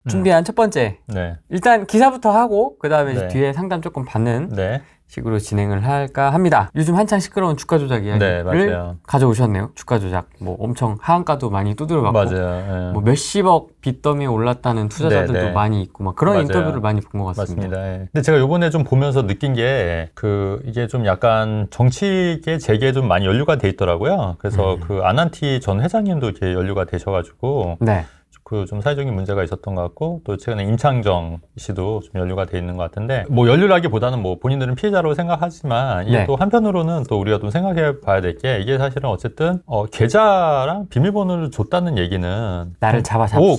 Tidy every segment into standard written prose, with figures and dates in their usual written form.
준비한 첫 번째. 네. 일단 기사부터 하고 그다음에 네. 뒤에 상담 조금 받는 네. 식으로 진행을 할까 합니다. 요즘 한창 시끄러운 주가 조작 네, 이야기를 맞아요. 가져오셨네요. 주가 조작. 뭐 엄청 하한가도 많이 두드려 맞고 맞아요. 뭐 몇십억 빚더미에 올랐다는 투자자들도 네, 네. 많이 있고 막 그런 맞아요. 인터뷰를 많이 본 것 같습니다. 맞습니다. 예. 근데 제가 요번에 좀 보면서 느낀 게 이게 좀 약간 정치계 재계에 좀 많이 연루가 돼 있더라고요. 그래서 그 아난티 전 회장님도 이렇게 연루가 되셔가지고 네. 그 좀 사회적인 문제가 있었던 것 같고, 또 최근에 임창정 씨도 좀 연루가 돼 있는 것 같은데, 뭐 연루라기보다는 뭐 본인들은 피해자로 생각하지만 이게 네. 또 한편으로는 또 우리가 좀 생각해 봐야 될 게, 이게 사실은 어쨌든 계좌랑 비밀번호를 줬다는 얘기는 나를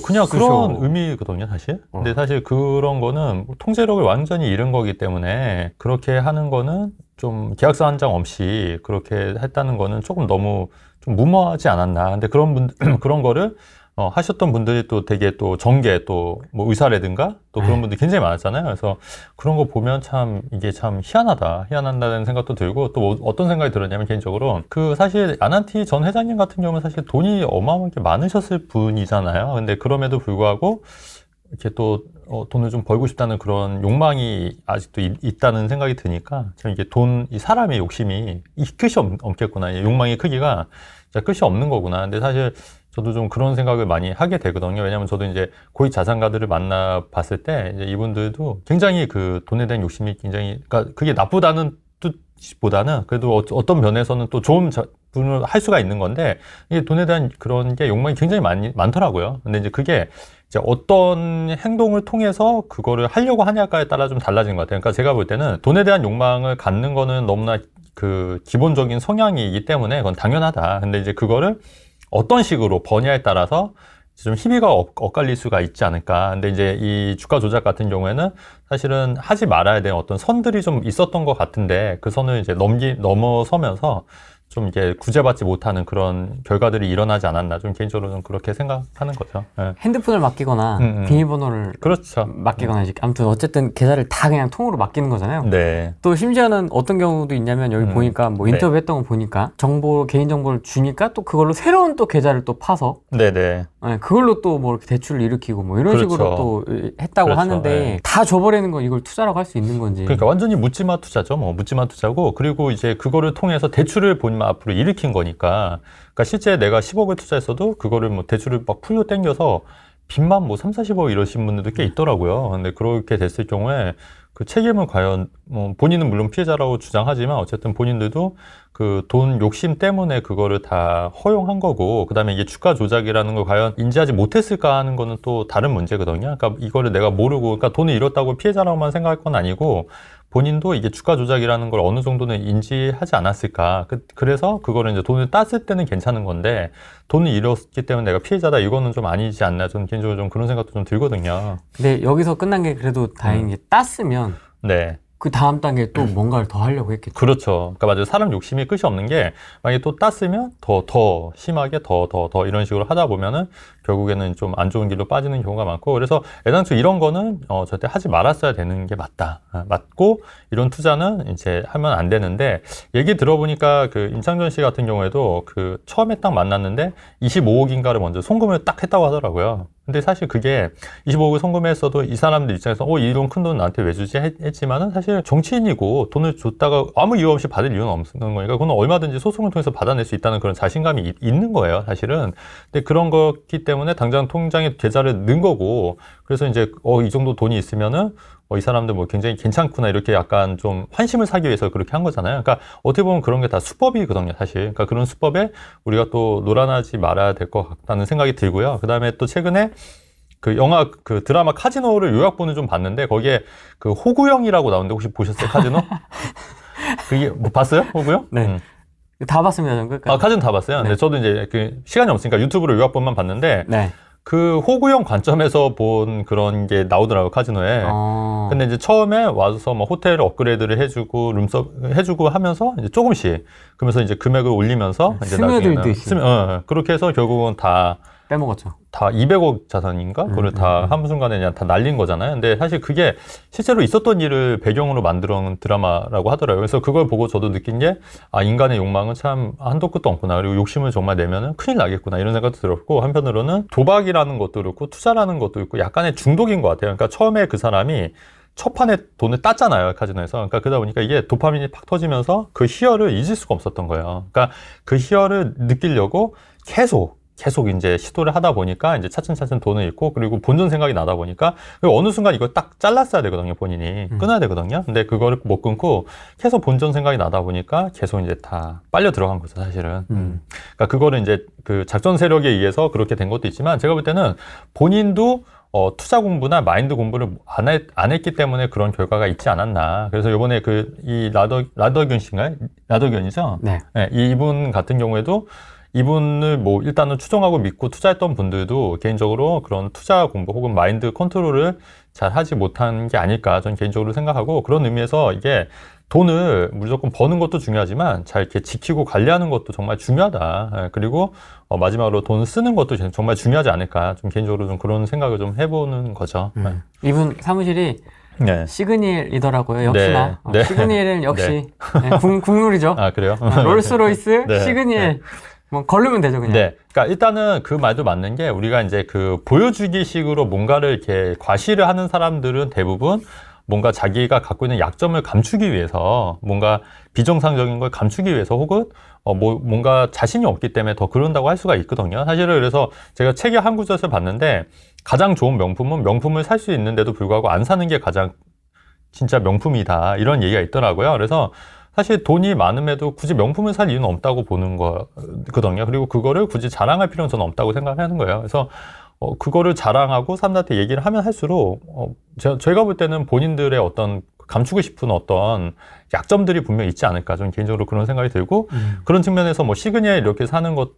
그냥 쑤셔. 그런 의미거든요, 사실. 근데 사실 그런 거는 통제력을 완전히 잃은 거기 때문에, 그렇게 하는 거는 좀 계약서 한 장 없이 그렇게 했다는 거는 조금 너무 좀 무모하지 않았나. 근데 그런 거를 하셨던 분들이 또 되게 또 정계 또 뭐 의사라든가 또 그런 분들이 굉장히 많았잖아요. 그래서 그런 거 보면 참 이게 참 희한하다는 생각도 들고, 또 어떤 생각이 들었냐면, 개인적으로 그 사실 아난티 전 회장님 같은 경우는 사실 돈이 어마어마하게 많으셨을 분이잖아요. 근데 그럼에도 불구하고 이렇게 또 돈을 좀 벌고 싶다는 그런 욕망이 아직도 있다는 생각이 드니까, 참 이게 이 사람의 욕심이 이 끝이 없겠구나. 이 욕망의 크기가 진짜 끝이 없는 거구나. 근데 사실 저도 좀 그런 생각을 많이 하게 되거든요. 왜냐하면 저도 이제 고위 자산가들을 만나 봤을 때, 이제 이분들도 굉장히 그 돈에 대한 욕심이 굉장히, 그러니까 그게 나쁘다는 뜻보다는 그래도 어떤 면에서는 또 좋은 분을 할 수가 있는 건데, 이게 돈에 대한 그런 게 욕망이 굉장히 많더라고요. 근데 이제 그게 이제 어떤 행동을 통해서 그거를 하려고 하냐가에 따라 좀 달라진 것 같아요. 그러니까 제가 볼 때는 돈에 대한 욕망을 갖는 거는 너무나 그 기본적인 성향이기 때문에 그건 당연하다. 근데 이제 그거를 어떤 식으로 버냐에 따라서 좀 희비가 엇갈릴 수가 있지 않을까. 근데 이제 이 주가 조작 같은 경우에는 사실은 하지 말아야 되는 어떤 선들이 좀 있었던 것 같은데, 그 선을 이제 넘어서면서 좀 이게 구제받지 못하는 그런 결과들이 일어나지 않았나. 좀 개인적으로는 그렇게 생각하는 거죠. 네. 핸드폰을 맡기거나 비밀번호를 그렇죠. 맡기거나 아무튼 어쨌든 계좌를 다 그냥 통으로 맡기는 거잖아요. 네. 또 심지어는 어떤 경우도 있냐면 여기 보니까 뭐 인터뷰 했던 거 보니까 개인정보를 주니까 또 그걸로 새로운 또 계좌를 또 파서 네네. 네, 그걸로 또 뭐 이렇게 대출을 일으키고 뭐 이런 그렇죠. 식으로 또 했다고 그렇죠. 하는데 네. 다 줘버리는 건 이걸 투자라고 할 수 있는 건지. 그러니까 완전히 묻지마 투자죠. 뭐 묻지마 투자고, 그리고 이제 그거를 통해서 대출을 본인 앞으로 일으킨 거니까. 그러니까 실제 내가 10억을 투자했어도 그거를 뭐 대출을 막 풀로 땡겨서 빚만 뭐 3, 40억 이러신 분들도 꽤 있더라고요. 근데 그렇게 됐을 경우에 그 책임은 과연, 뭐 본인은 물론 피해자라고 주장하지만 어쨌든 본인들도 그 돈 욕심 때문에 그거를 다 허용한 거고, 그 다음에 이게 주가 조작이라는 걸 과연 인지하지 못했을까 하는 거는 또 다른 문제거든요. 그러니까 이거를 내가 모르고, 그러니까 돈을 잃었다고 피해자라고만 생각할 건 아니고, 본인도 이게 주가 조작이라는 걸 어느 정도는 인지하지 않았을까. 그래서 그거를 이제 돈을 땄을 때는 괜찮은 건데, 돈을 잃었기 때문에 내가 피해자다, 이거는 좀 아니지 않나. 저는 개인적으로 좀 그런 생각도 좀 들거든요. 근데 여기서 끝난 게 그래도 다행인 게 땄으면 네. 그 다음 단계에 또 뭔가를 더 하려고 했겠죠. 그렇죠. 그러니까 맞아요. 사람 욕심이 끝이 없는 게, 만약에 또 땄으면 더 심하게 더 이런 식으로 하다 보면은 결국에는 좀 안 좋은 길로 빠지는 경우가 많고, 그래서 애당초 이런 거는 절대 하지 말았어야 되는 게 맞고, 이런 투자는 이제 하면 안 되는데, 얘기 들어보니까 그 임창정 씨 같은 경우에도 그 처음에 딱 만났는데 25억인가를 먼저 송금을 딱 했다고 하더라고요. 근데 사실 그게 25억을 송금했어도 이 사람들 입장에서 이런 큰 돈 나한테 왜 주지 했지만은, 사실 정치인이고 돈을 줬다가 아무 이유 없이 받을 이유는 없는 거니까 그건 얼마든지 소송을 통해서 받아낼 수 있다는 그런 자신감이 있는 거예요, 사실은. 근데 그런 거기 때문에 당장 통장에 계좌를 넣은 거고, 그래서 이제 이 정도 돈이 있으면은 이 사람들 뭐 굉장히 괜찮구나, 이렇게 약간 좀 환심을 사기 위해서 그렇게 한 거잖아요. 그러니까 어떻게 보면 그런 게 다 수법이거든요, 사실. 그러니까 그런 수법에 우리가 또 놀아나지 말아야 될 것 같다는 생각이 들고요. 그 다음에 또 최근에 그 드라마 카지노를 요약본을 좀 봤는데, 거기에 그 호구형이라고 나오는데, 혹시 보셨어요, 카지노? 그게 뭐 봤어요, 호구형? 네. 다 봤습니다, 저는 끝까지. 카지노 다 봤어요. 네. 근데 저도 이제 그 시간이 없으니까 유튜브로 요약본만 봤는데, 네. 그 호구형 관점에서 본 그런 게 나오더라고요, 카지노에. 근데 이제 처음에 와서 뭐 호텔 업그레이드를 해주고 룸서 해주고 하면서 이제 조금씩, 그러면서 이제 금액을 올리면서 이제 스며들듯이. 그렇게 해서 결국은 다 빼먹었죠. 다 200억 자산인가? 그걸 다 한순간에 그냥 다 날린 거잖아요. 근데 사실 그게 실제로 있었던 일을 배경으로 만들어 드라마라고 하더라고요. 그래서 그걸 보고 저도 느낀 게, 아, 인간의 욕망은 참 한도 끝도 없구나. 그리고 욕심을 정말 내면은 큰일 나겠구나. 이런 생각도 들었고, 한편으로는 도박이라는 것도 그렇고, 투자라는 것도 있고, 약간의 중독인 것 같아요. 그러니까 처음에 그 사람이 첫 판에 돈을 땄잖아요, 카지노에서. 그러니까 그러다 보니까 이게 도파민이 팍 터지면서 그 희열을 잊을 수가 없었던 거예요. 그러니까 그 희열을 느끼려고 계속 이제 시도를 하다 보니까 이제 차츰차츰 돈을 잃고, 그리고 본전 생각이 나다 보니까 어느 순간 이걸 딱 잘랐어야 되거든요, 본인이. 끊어야 되거든요. 근데 그거를 못 끊고 계속 본전 생각이 나다 보니까 계속 이제 다 빨려 들어간 거죠, 사실은. 그러니까 그거를 이제 그 작전 세력에 의해서 그렇게 된 것도 있지만, 제가 볼 때는 본인도 투자 공부나 마인드 공부를 안 했기 때문에 그런 결과가 있지 않았나. 그래서 이번에 이 라더견 씨인가요? 라더견이죠? 네. 네, 이분 같은 경우에도 이분을 뭐 일단은 추종하고 믿고 투자했던 분들도 개인적으로 그런 투자 공부 혹은 마인드 컨트롤을 잘 하지 못한 게 아닐까 저는 개인적으로 생각하고, 그런 의미에서 이게 돈을 무조건 버는 것도 중요하지만 잘 이렇게 지키고 관리하는 것도 정말 중요하다. 예, 그리고 마지막으로 돈 쓰는 것도 정말 중요하지 않을까. 좀 개인적으로 좀 그런 생각을 좀 해보는 거죠. 이분 사무실이 네. 시그닐이더라고요. 역시나. 네. 시그닐은 역시 국룰이죠. 아, 그래요? 롤스로이스, 네. 시그닐. 네. 뭐 걸르면 되죠, 그냥. 네. 그러니까 일단은 그 말도 맞는 게, 우리가 이제 그 보여주기식으로 뭔가를 이렇게 과시를 하는 사람들은 대부분 뭔가 자기가 갖고 있는 약점을 감추기 위해서, 뭔가 비정상적인 걸 감추기 위해서, 혹은 뭔가 자신이 없기 때문에 더 그런다고 할 수가 있거든요. 사실은 그래서 제가 책의 한 구절을 봤는데, 가장 좋은 명품은 명품을 살 수 있는데도 불구하고 안 사는 게 가장 진짜 명품이다. 이런 얘기가 있더라고요. 그래서 사실 돈이 많음에도 굳이 명품을 살 이유는 없다고 보는 거거든요. 그리고 그거를 굳이 자랑할 필요는 저는 없다고 생각하는 거예요. 그래서 그거를 자랑하고 사람들한테 얘기를 하면 할수록 저희가 볼 때는 본인들의 어떤 감추고 싶은 어떤 약점들이 분명히 있지 않을까, 저는 개인적으로 그런 생각이 들고, 그런 측면에서 뭐 시그니엘 이렇게 사는 것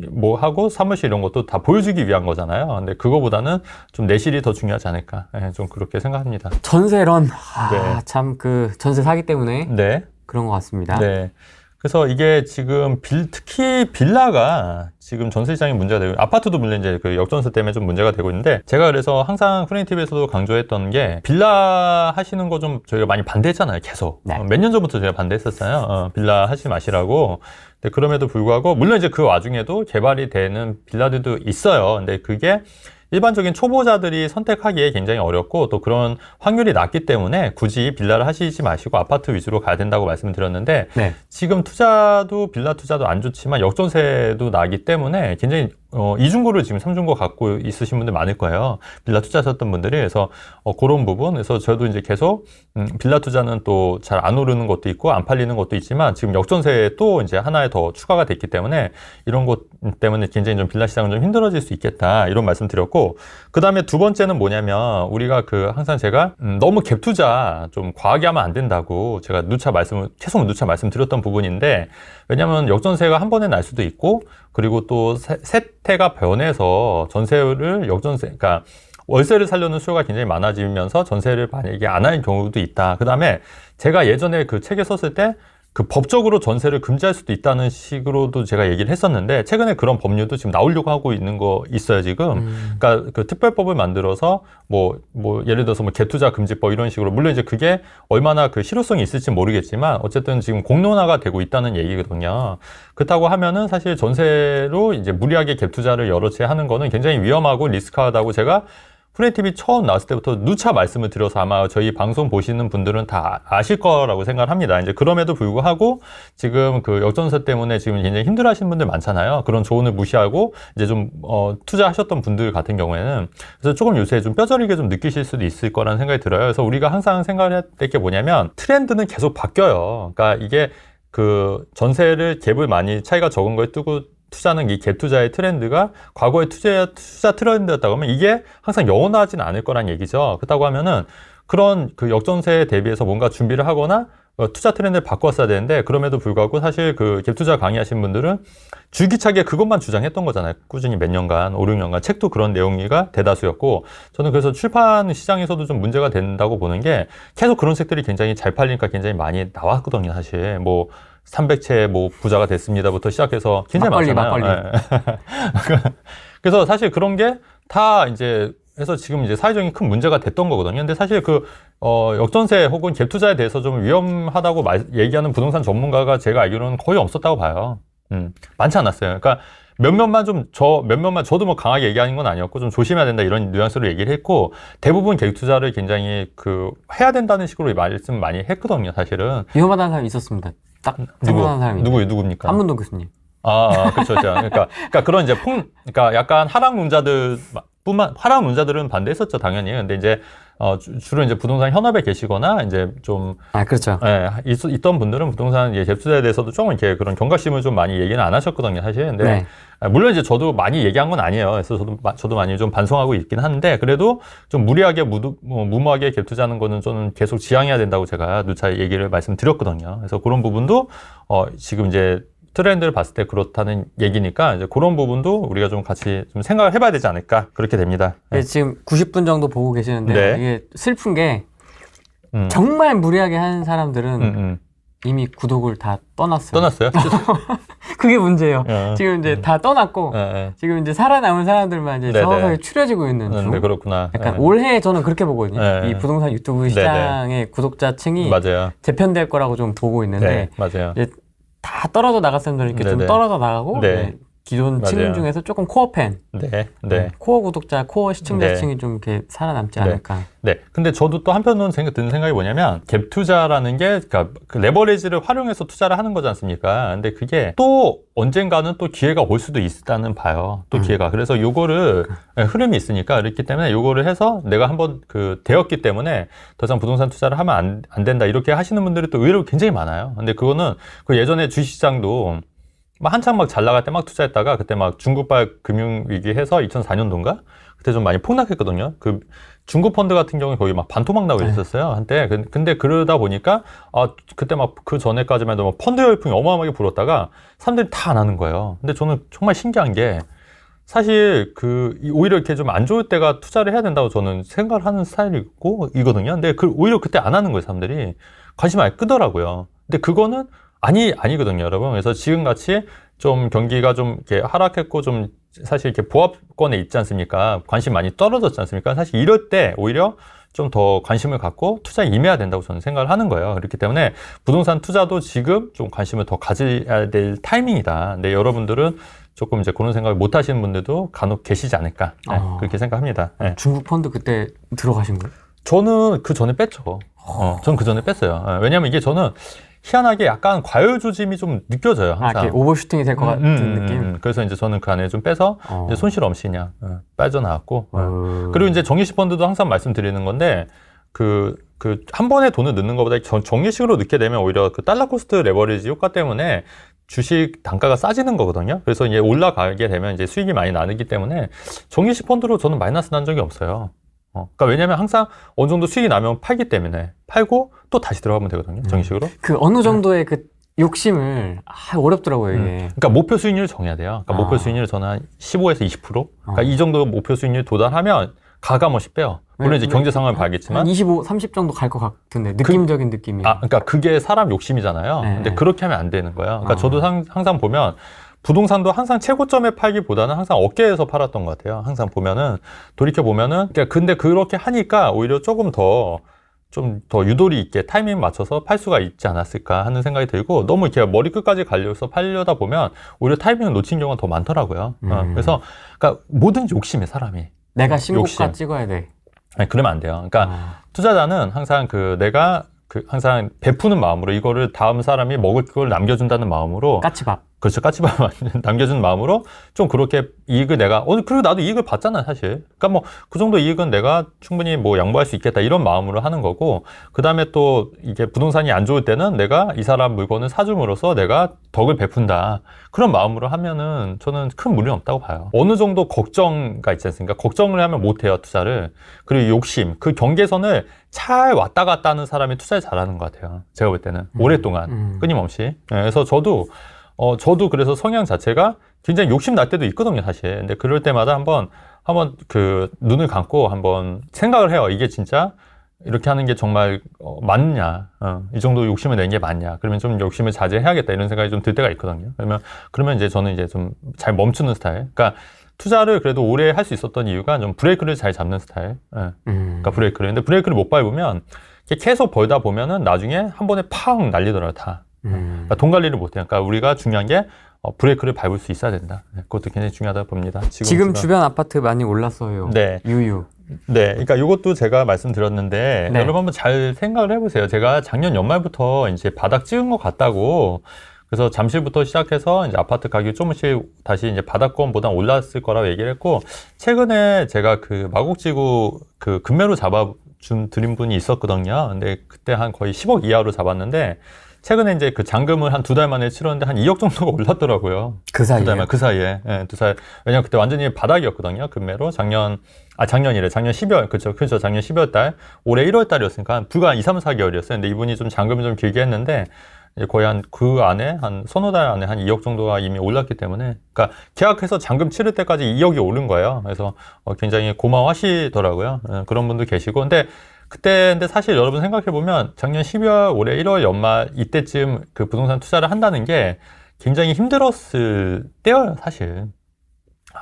뭐 하고 사무실 이런 것도 다 보여주기 위한 거잖아요. 근데 그거보다는 좀 내실이 더 중요하지 않을까, 좀 그렇게 생각합니다. 전세론. 네. 참 그 전세 사기 때문에 네. 그런 것 같습니다. 네. 그래서 이게 지금 특히 빌라가 지금 전세 시장이 문제가 되고, 아파트도 물론 이제 그 역전세 때문에 좀 문제가 되고 있는데, 제가 그래서 항상 프레임TV에서도 강조했던 게, 빌라 하시는 거 좀 저희가 많이 반대했잖아요, 계속. 네. 몇 년 전부터 제가 반대했었어요. 빌라 하지 마시라고. 근데 그럼에도 불구하고, 물론 이제 그 와중에도 개발이 되는 빌라들도 있어요. 근데 그게 일반적인 초보자들이 선택하기에 굉장히 어렵고, 또 그런 확률이 낮기 때문에 굳이 빌라를 하시지 마시고 아파트 위주로 가야 된다고 말씀을 드렸는데, 네. 지금 빌라 투자도 안 좋지만 역전세도 나기 때문에 굉장히 이중고를 지금 3중고 갖고 있으신 분들 많을 거예요. 빌라 투자하셨던 분들이. 그래서 그런 부분, 그래서 저도 이제 계속 빌라 투자는 또 잘 안 오르는 것도 있고 안 팔리는 것도 있지만, 지금 역전세에 또 이제 하나에 더 추가가 됐기 때문에 이런 것 때문에 굉장히 좀 빌라 시장은 좀 힘들어질 수 있겠다, 이런 말씀 드렸고, 그 다음에 두 번째는 뭐냐면, 우리가 항상 제가 너무 갭 투자 좀 과하게 하면 안 된다고 제가 계속 누차 말씀드렸던 부분인데, 왜냐면 역전세가 한 번에 날 수도 있고, 그리고 또 세태가 변해서 전세를 그러니까 월세를 살려는 수요가 굉장히 많아지면서 전세를 만약에 안 하는 경우도 있다. 그 다음에 제가 예전에 그 책에 썼을 때 그 법적으로 전세를 금지할 수도 있다는 식으로도 제가 얘기를 했었는데, 최근에 그런 법률도 지금 나오려고 하고 있는 거 있어요, 지금. 그러니까 그 특별법을 만들어서 예를 들어서 갭투자 금지법 이런 식으로, 물론 이제 그게 얼마나 그 실효성이 있을지 모르겠지만 어쨌든 지금 공론화가 되고 있다는 얘기거든요. 그렇다고 하면은 사실 전세로 이제 무리하게 갭투자를 여러 채 하는 거는 굉장히 위험하고 리스크하다고 제가 프레임TV 처음 나왔을 때부터 누차 말씀을 드려서 아마 저희 방송 보시는 분들은 다 아실 거라고 생각을 합니다. 이제 그럼에도 불구하고 지금 그 역전세 때문에 지금 굉장히 힘들어 하시는 분들 많잖아요. 그런 조언을 무시하고 이제 좀 투자하셨던 분들 같은 경우에는, 그래서 조금 요새 좀 뼈저리게 좀 느끼실 수도 있을 거라는 생각이 들어요. 그래서 우리가 항상 생각해야 될 게 뭐냐면, 트렌드는 계속 바뀌어요. 그러니까 이게 그 전세를 갭을 많이 차이가 적은 거에 뜨고 투자는 이 갭 투자의 트렌드가 과거의 투자 트렌드였다고 하면 이게 항상 영원하지는 않을 거란 얘기죠. 그렇다고 하면은 그런 그 역전세에 대비해서 뭔가 준비를 하거나 투자 트렌드를 바꿨어야 되는데, 그럼에도 불구하고 사실 그 갭 투자 강의하신 분들은 줄기차게 그것만 주장했던 거잖아요. 꾸준히 몇 년간, 5, 6년간 책도 그런 내용이가 대다수였고, 저는 그래서 출판 시장에서도 좀 문제가 된다고 보는 게, 계속 그런 책들이 굉장히 잘 팔리니까 굉장히 많이 나왔거든요, 사실. 300채 부자가 됐습니다부터 시작해서 굉장히 많잖아요. 막걸리. 그래서 사실 그런 게 다 이제 해서 지금 이제 사회적인 큰 문제가 됐던 거거든요. 근데 사실 역전세 혹은 갭 투자에 대해서 좀 위험하다고 얘기하는 부동산 전문가가 제가 알기로는 거의 없었다고 봐요. 많지 않았어요. 그러니까 몇몇만 저도 뭐 강하게 얘기하는 건 아니었고 좀 조심해야 된다 이런 뉘앙스로 얘기를 했고 대부분 갭 투자를 굉장히 해야 된다는 식으로 말씀 많이 했거든요, 사실은. 위험하다는 사람이 있었습니다. 딱 생각나는 사람이. 누굽니까? 한문도 교수님. 그렇죠. 그러니까 그런 이제 그러니까 약간 하락론자들은 반대했었죠, 당연히. 근데 이제 주로 이제 부동산 현업에 계시거나 이제 좀 그렇죠. 있던 분들은 부동산 갭 투자에 대해서도 조금 이렇게 그런 경각심을 좀 많이 얘기는 안 하셨거든요, 사실. 근데 네. 물론 이제 저도 많이 얘기한 건 아니에요. 그래서 저도 많이 좀 반성하고 있긴 한데 그래도 좀 무리하게 무모하게 갭 투자하는 거는 저는 계속 지양해야 된다고 제가 누차 얘기를 말씀드렸거든요. 그래서 그런 부분도 지금 이제 트렌드를 봤을 때 그렇다는 얘기니까 이제 그런 부분도 우리가 좀 같이 좀 생각을 해봐야 되지 않을까 그렇게 됩니다. 네, 지금 90분 정도 보고 계시는데 네. 이게 슬픈 게 정말 무리하게 하는 사람들은 이미 구독을 다 떠났어요. 떠났어요? 그게 문제예요. 지금 이제 다 떠났고 지금 이제 살아남은 사람들만 이제 네네. 서서히 추려지고 있는 중. 네, 그렇구나. 약간 올해 저는 그렇게 보거든요. 네. 이 부동산 유튜브 시장의 구독자층이 맞아요. 재편될 거라고 좀 보고 있는데 네, 맞아요. 이제 다 떨어져 나갈 사람들은 이렇게 좀 네네. 떨어져 나가고 네. 기존 층 맞아요. 중에서 조금 코어 팬, 네. 코어 구독자, 코어 시청자층이 네. 좀 이렇게 살아남지 네. 않을까. 네. 근데 저도 또 한편으로는 드는 생각이 뭐냐면 갭 투자라는 게 그러니까 그 레버리지를 활용해서 투자를 하는 거지 않습니까? 근데 그게 또 언젠가는 또 기회가 올 수도 있다는 봐요. 또 기회가. 그래서 요거를 흐름이 있으니까 그렇기 때문에 요거를 해서 내가 한번 되었기 때문에 더 이상 부동산 투자를 하면 안 된다. 이렇게 하시는 분들이 또 의외로 굉장히 많아요. 근데 그거는 예전에 주식시장도 한창 잘 나갈 때 투자했다가 그때 중국발 금융위기 해서 2004년도인가? 그때 좀 많이 폭락했거든요. 중국 펀드 같은 경우에 거의 반토막 나고 이랬었어요. 한때. 근데 그러다 보니까, 그때 그 전에까지만 해도 펀드 열풍이 어마어마하게 불었다가 사람들이 다 안 하는 거예요. 근데 저는 정말 신기한 게 사실 오히려 이렇게 좀 안 좋을 때가 투자를 해야 된다고 저는 생각을 하는 스타일이거든요. 근데 오히려 그때 안 하는 거예요, 사람들이. 관심을 아예 끄더라고요. 근데 그거는 아니거든요, 여러분. 그래서 지금 같이 좀 경기가 좀 이렇게 하락했고 좀 사실 이렇게 보합권에 있지 않습니까? 관심 많이 떨어졌지 않습니까? 사실 이럴 때 오히려 좀 더 관심을 갖고 투자에 임해야 된다고 저는 생각을 하는 거예요. 그렇기 때문에 부동산 투자도 지금 좀 관심을 더 가져야 될 타이밍이다. 근데 여러분들은 조금 이제 그런 생각을 못 하시는 분들도 간혹 계시지 않을까. 그렇게 생각합니다. 네. 중국 펀드 그때 들어가신 거예요? 저는 그 전에 뺐죠. 저는 그 전에 뺐어요. 왜냐면 이게 저는 희한하게 약간 과열조짐이 좀 느껴져요, 항상. 이렇게 오버슈팅이 될 것 같은 느낌? 그래서 이제 저는 그 안에 좀 빼서 이제 손실 없이 그냥 빠져나왔고. 그리고 이제 정리식 펀드도 항상 말씀드리는 건데, 한 번에 돈을 넣는 것보다 정리식으로 넣게 되면 오히려 달러 코스트 레버리지 효과 때문에 주식 단가가 싸지는 거거든요. 그래서 이제 올라가게 되면 이제 수익이 많이 나기 때문에 정리식 펀드로 저는 마이너스 난 적이 없어요. 그러니까 왜냐면 항상 어느 정도 수익이 나면 팔기 때문에 팔고 또 다시 들어가면 되거든요. 정식으로. 어느 정도의 어렵더라고요, 이게. 그러니까 목표 수익률을 정해야 돼요. 그러니까 목표 수익률을 저는 한 15에서 20%. 그러니까 이 정도 목표 수익률 도달하면 가감없이 빼요. 물론 이제 경제 상황을 봐야겠지만. 한 25, 30 정도 갈 것 같은데, 느낌적인 느낌이. 그러니까 그게 사람 욕심이잖아요. 근데 그렇게 하면 안 되는 거예요. 그러니까 저도 항상 보면 부동산도 항상 최고점에 팔기보다는 항상 어깨에서 팔았던 것 같아요. 항상 보면은, 돌이켜보면은. 근데 그렇게 하니까 오히려 조금 더 유도리 있게 타이밍 맞춰서 팔 수가 있지 않았을까 하는 생각이 들고, 너무 이렇게 머리끝까지 갈려서 팔려다 보면 오히려 타이밍을 놓친 경우가 더 많더라고요. 그래서, 그러니까 뭐든지 욕심해, 사람이. 내가 신고가 찍어야 돼. 아니, 그러면 안 돼요. 그러니까 투자자는 항상 내가 항상 베푸는 마음으로 이거를 다음 사람이 먹을 걸 남겨준다는 마음으로. 까치밥. 그렇죠. 까치밥 남겨준 마음으로 좀 그렇게 이익을 그리고 나도 이익을 봤잖아, 사실. 그러니까 그 정도 이익은 내가 충분히 양보할 수 있겠다, 이런 마음으로 하는 거고, 그 다음에 또 이게 부동산이 안 좋을 때는 내가 이 사람 물건을 사줌으로써 내가 덕을 베푼다. 그런 마음으로 하면은 저는 큰 무리는 없다고 봐요. 어느 정도 걱정가 있지 않습니까? 걱정을 하면 못 해요, 투자를. 그리고 욕심, 경계선을 잘 왔다 갔다 하는 사람이 투자를 잘하는 것 같아요. 제가 볼 때는. 오랫동안. 끊임없이. 네, 그래서 저도 그래서 성향 자체가 굉장히 욕심 날 때도 있거든요, 사실. 근데 그럴 때마다 한번 눈을 감고 한번 생각을 해요. 이게 진짜 이렇게 하는 게 정말 맞냐? 이 정도 욕심을 낸 게 맞냐? 그러면 좀 욕심을 자제해야겠다, 이런 생각이 좀 들 때가 있거든요. 그러면 이제 저는 이제 좀 잘 멈추는 스타일. 그러니까 투자를 그래도 오래 할 수 있었던 이유가 좀 브레이크를 잘 잡는 스타일. 예. 그러니까 브레이크를. 근데 브레이크를 못 밟으면 계속 벌다 보면은 나중에 한 번에 팍 날리더라고요, 다. 그러니까 돈 관리를 못 해요. 그러니까 우리가 중요한 게 브레이크를 밟을 수 있어야 된다. 네, 그것도 굉장히 중요하다 봅니다. 지금 주변 아파트 많이 올랐어요. 네. 유유. 네, 그러니까 이것도 제가 말씀드렸는데 네. 여러분 한번 잘 생각을 해보세요. 제가 작년 연말부터 이제 바닥 찍은 것 같다고. 그래서 잠실부터 시작해서 이제 아파트 가격이 조금씩 다시 이제 바닥권보다 올랐을 거라고 얘기를 했고, 최근에 제가 그 마곡지구 그 금매로 드린 분이 있었거든요. 근데 그때 한 거의 10억 이하로 잡았는데, 최근에 이제 그 잔금을 한 2달 만에 치렀는데 한 2억 정도가 올랐더라고요. 그 사이에? 그 사이에. 예, 왜냐면 그때 완전히 바닥이었거든요. 금매로. 작년 12월, 그쵸. 작년 12월 달. 올해 1월 달이었으니까 불과 2, 3, 4개월이었어요. 근데 이분이 좀 잔금을 좀 길게 했는데, 거의 한 서너 달 안에 한 2억 정도가 이미 올랐기 때문에, 그러니까 계약해서 잔금 치를 때까지 2억이 오른 거예요. 그래서 굉장히 고마워하시더라고요. 그런 분도 계시고. 근데 사실 여러분 생각해보면 작년 12월, 올해 1월 연말 이때쯤 그 부동산 투자를 한다는 게 굉장히 힘들었을 때예요, 사실.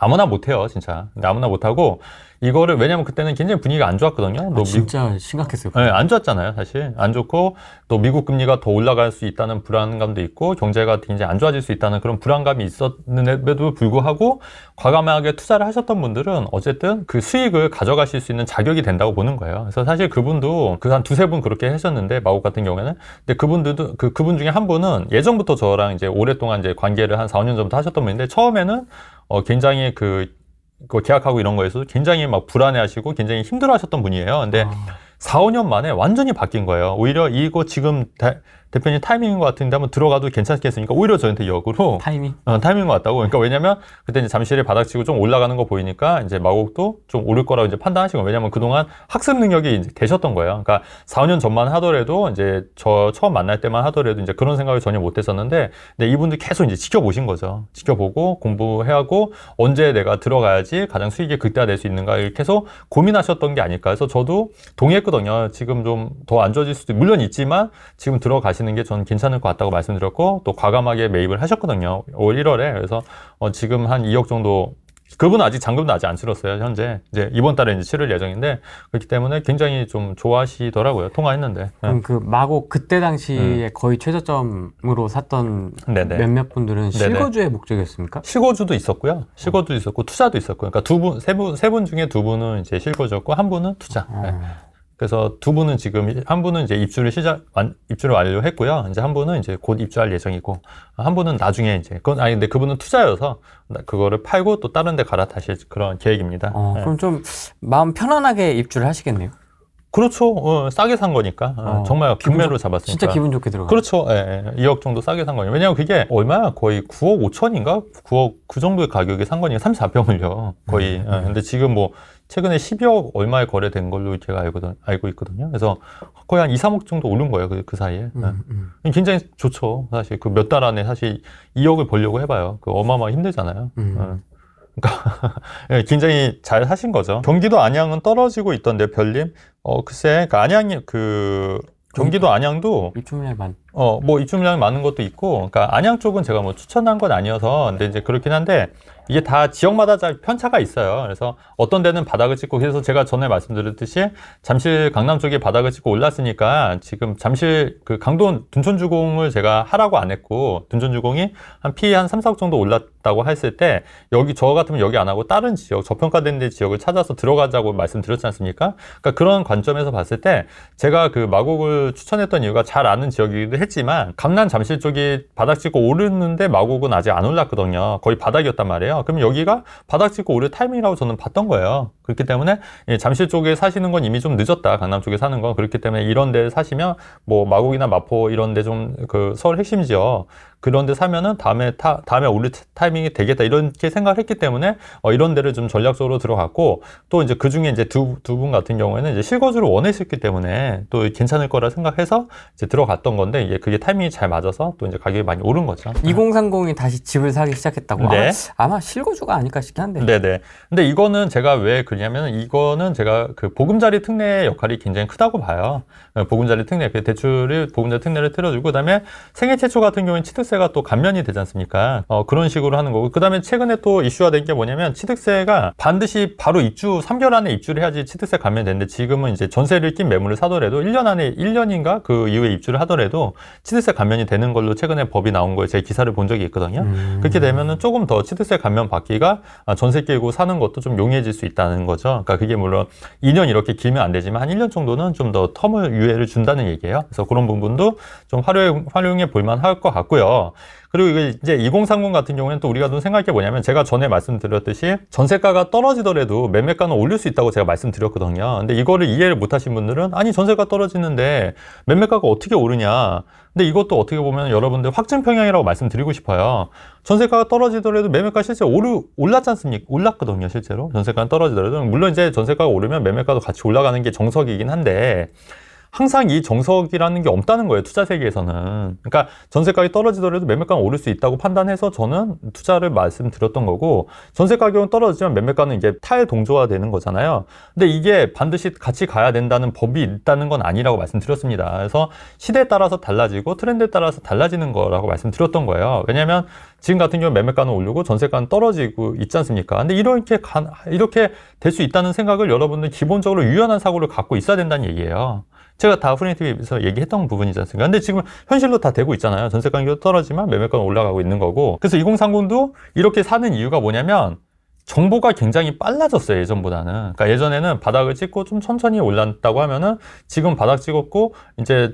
아무나 못해요, 진짜. 근데 아무나 못하고, 이거를, 왜냐면 그때는 굉장히 분위기가 안 좋았거든요. 진짜 심각했어요. 네, 안 좋았잖아요, 사실. 안 좋고, 또 미국 금리가 더 올라갈 수 있다는 불안감도 있고, 경제가 굉장히 안 좋아질 수 있다는 그런 불안감이 있었는데도 불구하고, 과감하게 투자를 하셨던 분들은 어쨌든 그 수익을 가져가실 수 있는 자격이 된다고 보는 거예요. 그래서 사실 그분도 한 두세 분 그렇게 하셨는데, 마곡 같은 경우에는. 근데 그분 중에 한 분은 예전부터 저랑 이제 오랫동안 이제 관계를 한 4, 5년 전부터 하셨던 분인데, 처음에는 굉장히 그 계약하고 이런 거에서 굉장히 막 불안해하시고 굉장히 힘들어하셨던 분이에요. 근데 4, 5년 만에 완전히 바뀐 거예요. 오히려 이거 지금 대표님 타이밍인 것 같은데 한번 들어가도 괜찮겠으니까 오히려 저한테 역으로 타이밍인 것 같다고. 그러니까 왜냐면 그때 이제 잠실에 바닥치고 좀 올라가는 거 보이니까 이제 마곡도 좀 오를 거라고 이제 판단하신 거예요. 왜냐면 그동안 학습 능력이 이제 되셨던 거예요. 그러니까 4, 5년 전만 하더라도 이제 저 처음 만날 때만 하더라도 이제 그런 생각을 전혀 못 했었는데, 근데 이분들 계속 이제 지켜보신 거죠. 지켜보고 공부해하고 언제 내가 들어가야지 가장 수익이 극대화될 수 있는가 이렇게 계속 고민하셨던 게 아닐까. 그래서 저도 동의했거든요. 지금 좀 더 안 좋아질 수도 물론 있지만 지금 들어가시는 게 저는 괜찮을 것 같다고 말씀드렸고, 또 과감하게 매입을 하셨거든요. 올 1월에. 그래서 지금 한 2억 정도, 그분은 아직 잔금도 아직 안 치렀어요. 현재 이제 이번 달에 이제 치를 예정인데, 그렇기 때문에 굉장히 좀 좋아하시더라고요. 통화했는데. 그럼 그 마곡 그때 당시에 거의 최저점으로 샀던 네네. 몇몇 분들은 실거주의 목적이었습니까? 실거주도 있었고요. 실거주도 있었고 투자도 있었고. 그러니까 세 분 중에 두 분은 이제 실거주였고 한 분은 투자. 네. 그래서 두 분은 지금 한 분은 이제 입주를 완료했고요. 이제 한 분은 이제 곧 입주할 예정이고, 한 분은 나중에 이제 근데 그분은 투자여서 그거를 팔고 또 다른 데 갈아타실 그런 계획입니다. 네. 그럼 좀 마음 편안하게 입주를 하시겠네요. 그렇죠. 싸게 산 거니까. 정말 금매로 잡았으니까. 진짜 기분 좋게 들어가요. 그렇죠. 예, 2억 정도 싸게 산 거예요. 왜냐면 그게 얼마야? 거의 9억 5천인가? 9억 그 정도의 가격에 산 거니까 34평을요. 거의. 근데 지금 뭐 최근에 12억 얼마에 거래된 걸로 제가 알고 있거든요. 그래서 거의 한 2, 3억 정도 오른 거예요. 그 사이에. 굉장히 좋죠. 사실 그 몇 달 안에 사실 2억을 벌려고 해봐요. 그 어마어마하게 힘들잖아요. 그러니까 굉장히 잘 하신 거죠. 경기도 안양은 떨어지고 있던데 별님. 글쎄, 그 안양이 경기도 안양도 입주물량이 뭐 입주물량이 많은 것도 있고, 그러니까 안양 쪽은 제가 뭐 추천한 건 아니어서, 근데 이제 그렇긴 한데 이게 다 지역마다 편차가 있어요. 그래서 어떤 데는 바닥을 찍고, 그래서 제가 전에 말씀드렸듯이 잠실 강남 쪽에 바닥을 찍고 올랐으니까 지금 잠실 그 강동 둔촌주공을 제가 하라고 안 했고, 둔촌주공이 한 P 한 3, 4억 정도 올랐다고 했을 때 저 같으면 여기 안 하고 다른 지역, 저평가된 데 지역을 찾아서 들어가자고 말씀드렸지 않습니까? 그러니까 그런 관점에서 봤을 때 제가 그 마곡을 추천했던 이유가 잘 아는 지역이기도 했지만, 강남 잠실 쪽이 바닥 찍고 오르는데 마곡은 아직 안 올랐거든요. 거의 바닥이었단 말이에요. 그럼 여기가 바닥 찍고 오를 타이밍이라고 저는 봤던 거예요. 그렇기 때문에 잠실 쪽에 사시는 건 이미 좀 늦었다. 강남 쪽에 사는 건. 그렇기 때문에 이런 데 사시면 뭐 마곡이나 마포 이런 데 좀 그 서울 핵심 지역 그런 데 사면은 다음에 오를 타이밍이 되겠다. 이렇게 생각을 했기 때문에 이런 데를 좀 전략적으로 들어갔고, 또 이제 그 중에 이제 두 분 같은 경우에는 이제 실거주를 원했었기 때문에 또 괜찮을 거라 생각해서 이제 들어갔던 건데, 이제 그게 타이밍이 잘 맞아서 또 이제 가격이 많이 오른 거죠. 2030이 다시 집을 사기 시작했다고. 네. 아마 실거주가 아닐까 싶긴 한데. 네네. 근데 이거는 제가 왜 그러냐면 이거는 제가 그 보금자리 특례의 역할이 굉장히 크다고 봐요. 보금자리 특례, 그 대출을 보금자리 특례를 틀어주고 그다음에 생애 최초 같은 경우는 취득세가 또 감면이 되지 않습니까? 그런 식으로 하는 거고 그다음에 최근에 또 이슈가 된 게 뭐냐면 취득세가 반드시 바로 3개월 안에 입주를 해야지 취득세 감면이 되는데 지금은 이제 전세를 낀 매물을 사더라도 1년 안에 1년인가 그 이후에 입주를 하더라도 취득세 감면이 되는 걸로 최근에 법이 나온 거예요. 제 기사를 본 적이 있거든요. 그렇게 되면은 조금 더 취득세 감면 받기가 전세 끼고 사는 것도 좀 용이해질 수 있다는 거죠. 그러니까 그게 물론 2년 이렇게 길면 안 되지만 한 1년 정도는 좀 더 텀을 유예를 준다는 얘기예요. 그래서 그런 부분도 좀 활용해 볼 만할 것 같고요. 그리고 이제 2030 같은 경우에는 또 우리가 좀 생각할 게 뭐냐면 제가 전에 말씀드렸듯이 전세가가 떨어지더라도 매매가는 올릴 수 있다고 제가 말씀드렸거든요. 근데 이거를 이해를 못 하신 분들은 아니 전세가 떨어지는데 매매가가 어떻게 오르냐. 근데 이것도 어떻게 보면 여러분들 확증 평형이라고 말씀드리고 싶어요. 전세가가 떨어지더라도 매매가 실제 올랐지 않습니까? 올랐거든요, 실제로. 전세가가 떨어지더라도. 물론 이제 전세가가 오르면 매매가도 같이 올라가는 게 정석이긴 한데 항상 이 정석이라는 게 없다는 거예요. 투자 세계에서는. 그러니까 전세 가격이 떨어지더라도 매매가는 오를 수 있다고 판단해서 저는 투자를 말씀드렸던 거고 전세 가격은 떨어지지만 매매가는 이제 탈동조화 되는 거잖아요. 근데 이게 반드시 같이 가야 된다는 법이 있다는 건 아니라고 말씀드렸습니다. 그래서 시대에 따라서 달라지고 트렌드에 따라서 달라지는 거라고 말씀드렸던 거예요. 왜냐하면 지금 같은 경우 매매가는 오르고 전세가는 떨어지고 있지 않습니까? 근데 이렇게 될 수 있다는 생각을 여러분들 기본적으로 유연한 사고를 갖고 있어야 된다는 얘기예요. 제가 다 프리미티브에서 얘기했던 부분이지 않습니까? 근데 지금 현실로 다 되고 있잖아요. 전세 가격이 떨어지만 매매가는 올라가고 있는 거고. 그래서 2030도 이렇게 사는 이유가 뭐냐면 정보가 굉장히 빨라졌어요, 예전보다는. 그러니까 예전에는 바닥을 찍고 좀 천천히 올랐다고 하면은 지금 바닥 찍었고 이제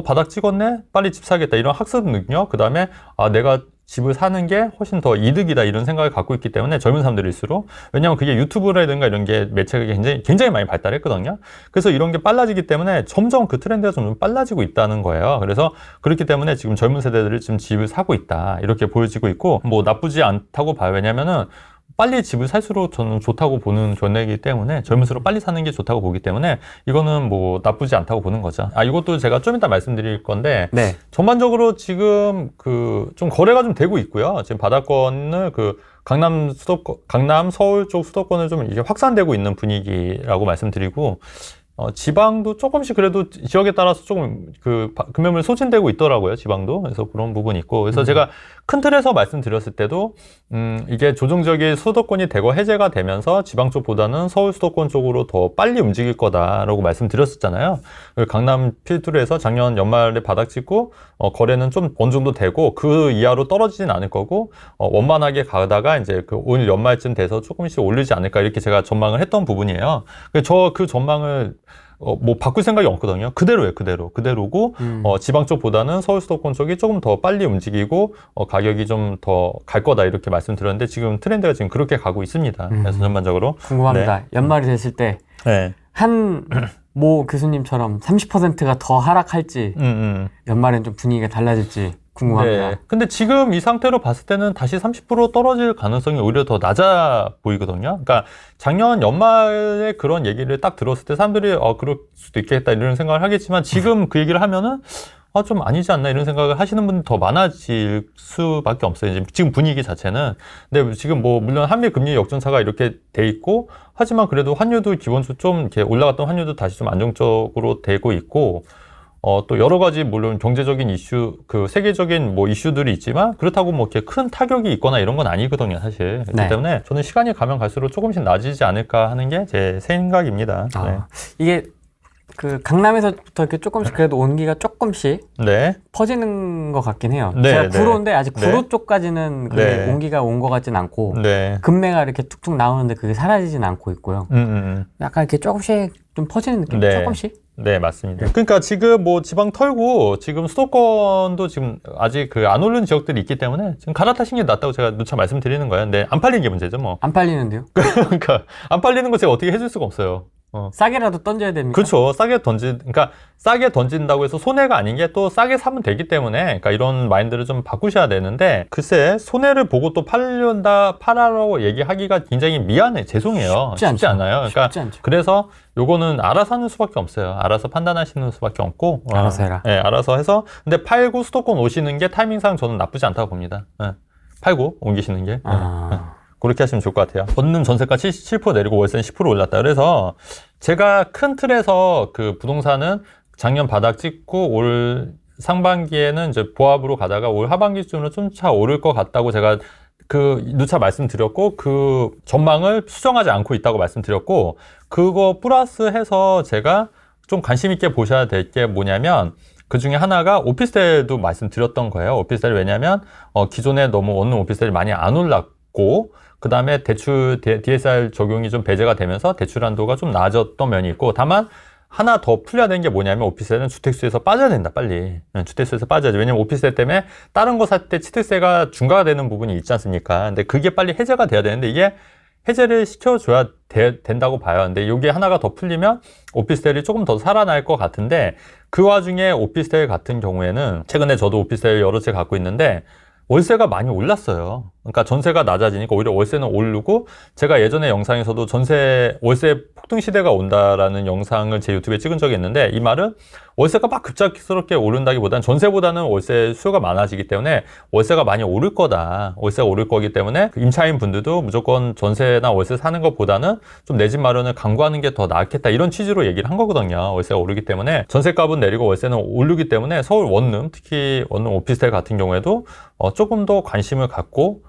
바닥 찍었네? 빨리 집 사겠다. 이런 학습 능력, 그다음에 내가 집을 사는 게 훨씬 더 이득이다 이런 생각을 갖고 있기 때문에 젊은 사람들일수록 왜냐하면 그게 유튜브라든가 이런 게 매체가 굉장히 많이 발달했거든요. 그래서 이런 게 빨라지기 때문에 점점 그 트렌드가 좀 빨라지고 있다는 거예요. 그래서 그렇기 때문에 지금 젊은 세대들이 지금 집을 사고 있다 이렇게 보여지고 있고 뭐 나쁘지 않다고 봐요. 왜냐면은 빨리 집을 살수록 저는 좋다고 보는 견해이기 때문에 젊을수록 빨리 사는 게 좋다고 보기 때문에 이거는 뭐 나쁘지 않다고 보는 거죠. 이것도 제가 좀 이따 말씀드릴 건데 네. 전반적으로 지금 좀 거래가 좀 되고 있고요. 지금 바닥권을 강남, 서울 쪽 수도권을 좀 이게 확산되고 있는 분위기라고 말씀드리고 지방도 조금씩 그래도 지역에 따라서 조금 금매물 소진되고 있더라고요, 지방도. 그래서 그런 부분이 있고. 그래서 제가 큰 틀에서 말씀드렸을 때도, 이게 조정적인 수도권이 대거 해제가 되면서 지방 쪽보다는 서울 수도권 쪽으로 더 빨리 움직일 거다라고 말씀드렸었잖아요. 강남 필두로 해서 작년 연말에 바닥 찍고, 거래는 좀 어느 정도 되고, 그 이하로 떨어지진 않을 거고, 원만하게 가다가 이제 오늘 연말쯤 돼서 조금씩 올리지 않을까 이렇게 제가 전망을 했던 부분이에요. 그 전망을 뭐 바꿀 생각이 없거든요. 그대로예요, 그대로고 지방 쪽보다는 서울 수도권 쪽이 조금 더 빨리 움직이고 가격이 좀 더 갈 거다 이렇게 말씀드렸는데 지금 트렌드가 지금 그렇게 가고 있습니다. 그래서 전반적으로 궁금합니다. 네. 연말이 됐을 때 네. 모 교수님처럼 30%가 더 하락할지 연말엔 좀 분위기가 달라질지 궁금합니다. 네. 근데 지금 이 상태로 봤을 때는 다시 30% 떨어질 가능성이 오히려 더 낮아 보이거든요. 그러니까 작년 연말에 그런 얘기를 딱 들었을 때 사람들이 그럴 수도 있겠다 이런 생각을 하겠지만 지금 그 얘기를 하면은 좀 아니지 않나 이런 생각을 하시는 분들이 더 많아질 수밖에 없어요. 지금 분위기 자체는. 근데 지금 뭐 물론 한미 금리 역전차가 이렇게 돼 있고 하지만 그래도 환율도 기본적으로 좀 이렇게 올라갔던 환율도 다시 좀 안정적으로 되고 있고 또 여러 가지 물론 경제적인 이슈, 세계적인 뭐 이슈들이 있지만 그렇다고 뭐 이렇게 큰 타격이 있거나 이런 건 아니거든요, 사실. 그렇기 네. 때문에 저는 시간이 가면 갈수록 조금씩 낮아지지 않을까 하는 게 제 생각입니다. 네. 이게 강남에서부터 이렇게 조금씩 그래도 온기가 조금씩 네. 퍼지는 것 같긴 해요. 네, 제가 네. 구로인데 아직 네. 구로 쪽까지는 그게 네. 온기가 온 것 같진 않고 네. 금매가 이렇게 툭툭 나오는데 그게 사라지진 않고 있고요. 약간 이렇게 조금씩 좀 퍼지는 느낌? 네. 조금씩? 네, 맞습니다. 그러니까 지금 뭐 지방 털고 지금 수도권도 지금 아직 안 오르는 지역들이 있기 때문에 지금 갈아타시는 게 낫다고 제가 누차 말씀드리는 거예요. 근데 안 팔리는 게 문제죠, 뭐. 안 팔리는데요? 그러니까 안 팔리는 거 제가 어떻게 해줄 수가 없어요. 싸게라도 던져야 됩니까? 그렇죠. 그러니까 싸게 던진다고 해서 손해가 아닌 게 또 싸게 사면 되기 때문에, 그러니까 이런 마인드를 좀 바꾸셔야 되는데, 글쎄, 손해를 보고 또 팔아라고 얘기하기가 굉장히 죄송해요. 쉽지 않아요. 그러니까 쉽지 않죠. 그래서 요거는 알아서 하는 수밖에 없어요. 알아서 판단하시는 수밖에 없고. 알아서 해라. 네, 알아서 해서. 근데 팔고 수도권 오시는 게 타이밍상 저는 나쁘지 않다고 봅니다. 네. 팔고 옮기시는 게. 네. 그렇게 하시면 좋을 것 같아요. 전는 전세가 77% 내리고 월세는 10% 올랐다. 그래서 제가 큰 틀에서 그 부동산은 작년 바닥 찍고 올 상반기에는 이제 보합으로 가다가 올 하반기 수준으로 좀 차 오를 것 같다고 제가 누차 말씀드렸고, 그 전망을 수정하지 않고 있다고 말씀드렸고, 그거 플러스 해서 제가 좀 관심 있게 보셔야 될 게 뭐냐면, 그 중에 하나가 오피스텔도 말씀드렸던 거예요. 오피스텔 왜냐면 기존에 너무 원룸 오피스텔이 많이 안 올랐고, 그 다음에 DSR 적용이 좀 배제가 되면서 대출 한도가 좀 나아졌던 면이 있고, 다만 하나 더 풀려야 되는 게 뭐냐면 오피스텔은 주택수에서 빠져야 된다, 빨리. 주택수에서 빠져야지. 왜냐면 오피스텔 때문에 다른 거 살 때 취득세가 중과가 되는 부분이 있지 않습니까? 근데 그게 빨리 해제가 돼야 되는데 이게 해제를 시켜줘야 된다고 봐요. 근데 이게 하나가 더 풀리면 오피스텔이 조금 더 살아날 것 같은데, 그 와중에 오피스텔 같은 경우에는 최근에 저도 오피스텔 여러 채 갖고 있는데 월세가 많이 올랐어요. 그러니까 전세가 낮아지니까 오히려 월세는 오르고, 제가 예전에 영상에서도 월세 폭등 시대가 온다라는 영상을 제 유튜브에 찍은 적이 있는데, 이 말은 월세가 막 급작스럽게 오른다기보다는 전세보다는 월세 수요가 많아지기 때문에 월세가 많이 오를 거다. 월세가 오를 거기 때문에 임차인 분들도 무조건 전세나 월세 사는 것보다는 좀 내 집 마련을 강구하는 게 더 낫겠다, 이런 취지로 얘기를 한 거거든요. 월세가 오르기 때문에 전세값은 내리고 월세는 오르기 때문에 서울 원룸, 특히 원룸 오피스텔 같은 경우에도 조금 더 관심을 갖고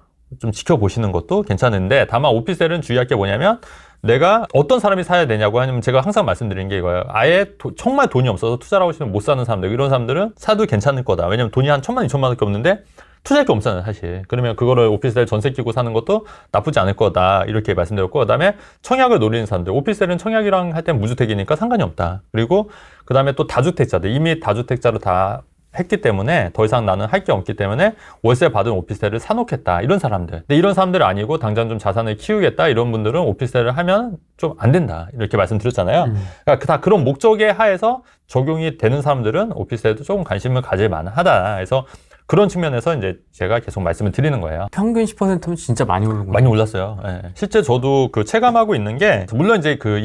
좀 지켜보시는 것도 괜찮은데, 다만 오피스텔은 주의할 게 뭐냐면, 내가 어떤 사람이 사야 되냐고 하면 제가 항상 말씀드리는 게 이거예요. 아예 정말 돈이 없어서 투자를 하고 싶으면 못 사는 사람들, 이런 사람들은 사도 괜찮을 거다. 왜냐면 돈이 한 1,000만, 2,000만 원밖에 없는데 투자할 게 없잖아요, 사실. 그러면 그거를 오피스텔 전세 끼고 사는 것도 나쁘지 않을 거다, 이렇게 말씀드렸고, 그 다음에 청약을 노리는 사람들, 오피스텔은 청약이랑 할 땐 무주택이니까 상관이 없다. 그리고 그 다음에 또 다주택자들, 이미 다주택자로 다 했기 때문에 더 이상 나는 할 게 없기 때문에 월세 받은 오피스텔을 사놓겠다, 이런 사람들. 근데 이런 사람들 아니고 당장 좀 자산을 키우겠다, 이런 분들은 오피스텔을 하면 좀 안 된다, 이렇게 말씀드렸잖아요. 그러니까 다 그런 목적에 하에서 적용이 되는 사람들은 오피스텔도 조금 관심을 가질 만하다. 그래서 그런 측면에서 이제 제가 계속 말씀을 드리는 거예요. 평균 10%면 진짜 많이 오르는 많이 올랐어요. 예. 실제 저도 그 체감하고 있는 게, 물론 이제 그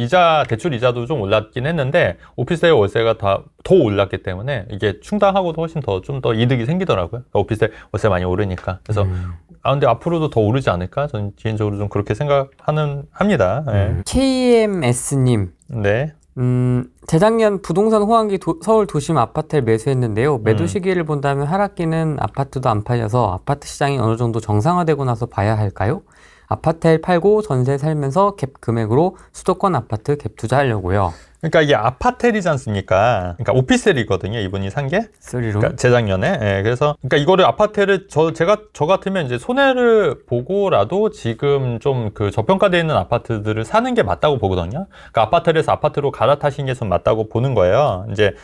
대출 이자도 좀 올랐긴 했는데, 오피스텔 월세가 더 올랐기 때문에 이게 충당하고도 훨씬 좀 더 이득이 생기더라고요. 그러니까 오피스텔 월세 많이 오르니까. 그래서 근데 앞으로도 더 오르지 않을까? 저는 개인적으로 좀 그렇게 합니다. 예. KMS님. 네. 재작년 부동산 호황기 서울 도심 아파트를 매수했는데요. 매도 시기를 본다면 하락기는 아파트도 안 팔려서 아파트 시장이 어느 정도 정상화되고 나서 봐야 할까요? 아파트를 팔고 전세 살면서 갭 금액으로 수도권 아파트 갭 투자하려고요. 그러니까 이게 아파텔이지 않습니까? 그러니까 오피스텔이거든요, 이분이 산 게. 그러니까 재작년에. 예, 그래서 그러니까 이거를 아파트를 저 같으면 이제 손해를 보고라도 지금 좀 그 저평가되어 있는 아파트들을 사는 게 맞다고 보거든요. 그러니까 아파트에서 아파트로 갈아타신 게 좀 맞다고 보는 거예요. 이제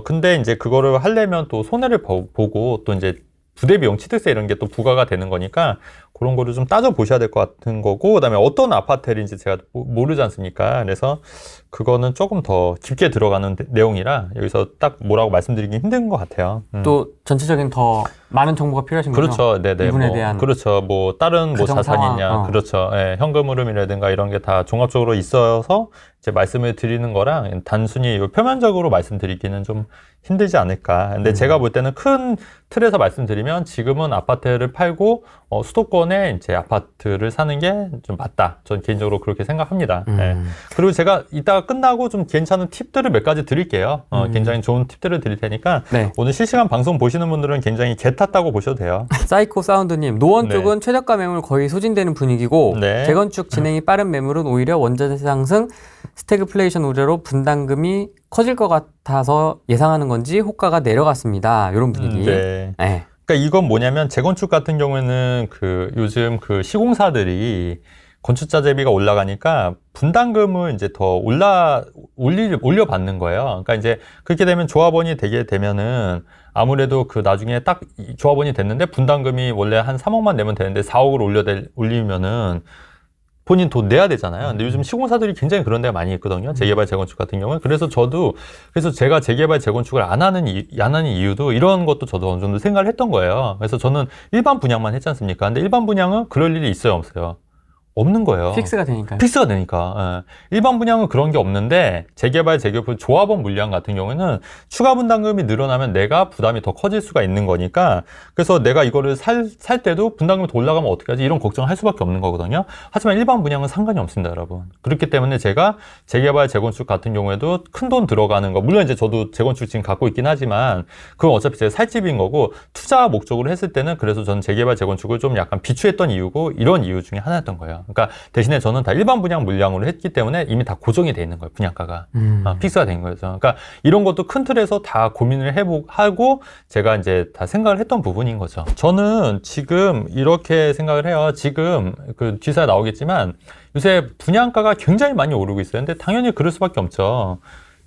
근데 이제 그거를 하려면 또 손해를 보고 또 이제 부대비용, 취득세 이런 게 또 부과가 되는 거니까 그런 거를 좀 따져 보셔야 될 것 같은 거고, 그다음에 어떤 아파트인지 제가 모르지 않습니까? 그래서 그거는 조금 더 깊게 들어가는 내용이라 여기서 딱 뭐라고 말씀드리기 힘든 것 같아요. 또 전체적인 더 많은 정보가 필요하신 거죠? 그렇죠. 네네. 이분에 대한. 그렇죠. 다른 자산이냐. 상황. 그렇죠. 예, 현금 흐름이라든가 이런 게 다 종합적으로 있어서 이제 말씀을 드리는 거랑 단순히 표면적으로 말씀드리기는 좀 힘들지 않을까. 근데 제가 볼 때는 큰 틀에서 말씀드리면 지금은 아파트를 팔고 수도권에 이제 아파트를 사는 게 좀 맞다. 전 개인적으로 그렇게 생각합니다. 예. 그리고 제가 이따가 끝나고 좀 괜찮은 팁들을 몇 가지 드릴게요. 굉장히 좋은 팁들을 드릴 테니까 네. 오늘 실시간 방송 보시는 분들은 굉장히 개 탔다고 보셔도 돼요. 사이코 사운드님, 노원 네. 쪽은 최저가 매물 거의 소진되는 분위기고 네. 재건축 진행이 빠른 매물은 오히려 원자재 상승, 스태그플레이션 우려로 분담금이 커질 것 같아서 예상하는 건지 호가가 내려갔습니다. 이런 분위기. 네. 네. 그러니까 이건 뭐냐면 재건축 같은 경우에는 요즘 시공사들이 건축자 재비가 올라가니까 분담금을 이제 더 올려받는 거예요. 그러니까 이제 그렇게 되면 조합원이 되게 되면은 아무래도 나중에 딱 조합원이 됐는데 분담금이 원래 한 3억만 내면 되는데 4억을 올리면은 본인 돈 내야 되잖아요. 근데 요즘 시공사들이 굉장히 그런 데가 많이 있거든요. 재개발, 재건축 같은 경우에. 그래서 제가 재개발, 재건축을 안 하는 이유도 이런 것도 저도 어느 정도 생각을 했던 거예요. 그래서 저는 일반 분양만 했지 않습니까? 근데 일반 분양은 그럴 일이 있어요, 없어요? 없는 거예요. 픽스가 되니까요. 픽스가 되니까. 예. 일반 분양은 그런 게 없는데 재개발, 재개발 조합원 물량 같은 경우에는 추가 분담금이 늘어나면 내가 부담이 더 커질 수가 있는 거니까 그래서 내가 이거를 살 때도 분담금이 더 올라가면 어떻게 하지? 이런 걱정을 할 수밖에 없는 거거든요. 하지만 일반 분양은 상관이 없습니다, 여러분. 그렇기 때문에 제가 재개발, 재건축 같은 경우에도 큰 돈 들어가는 거 물론 이제 저도 재건축 지금 갖고 있긴 하지만 그건 어차피 제가 살 집인 거고 투자 목적으로 했을 때는 그래서 저는 재개발, 재건축을 좀 약간 비추했던 이유고 이런 이유 중에 하나였던 거예요. 그러니까 대신에 저는 다 일반 분양 물량으로 했기 때문에 이미 다 고정이 돼 있는 거예요. 분양가가. 픽스가 된 거죠. 그러니까 이런 것도 큰 틀에서 다 고민을 하고 제가 이제 다 생각을 했던 부분인 거죠. 저는 지금 이렇게 생각을 해요. 지금 그 기사에 나오겠지만 요새 분양가가 굉장히 많이 오르고 있어요. 근데 당연히 그럴 수밖에 없죠.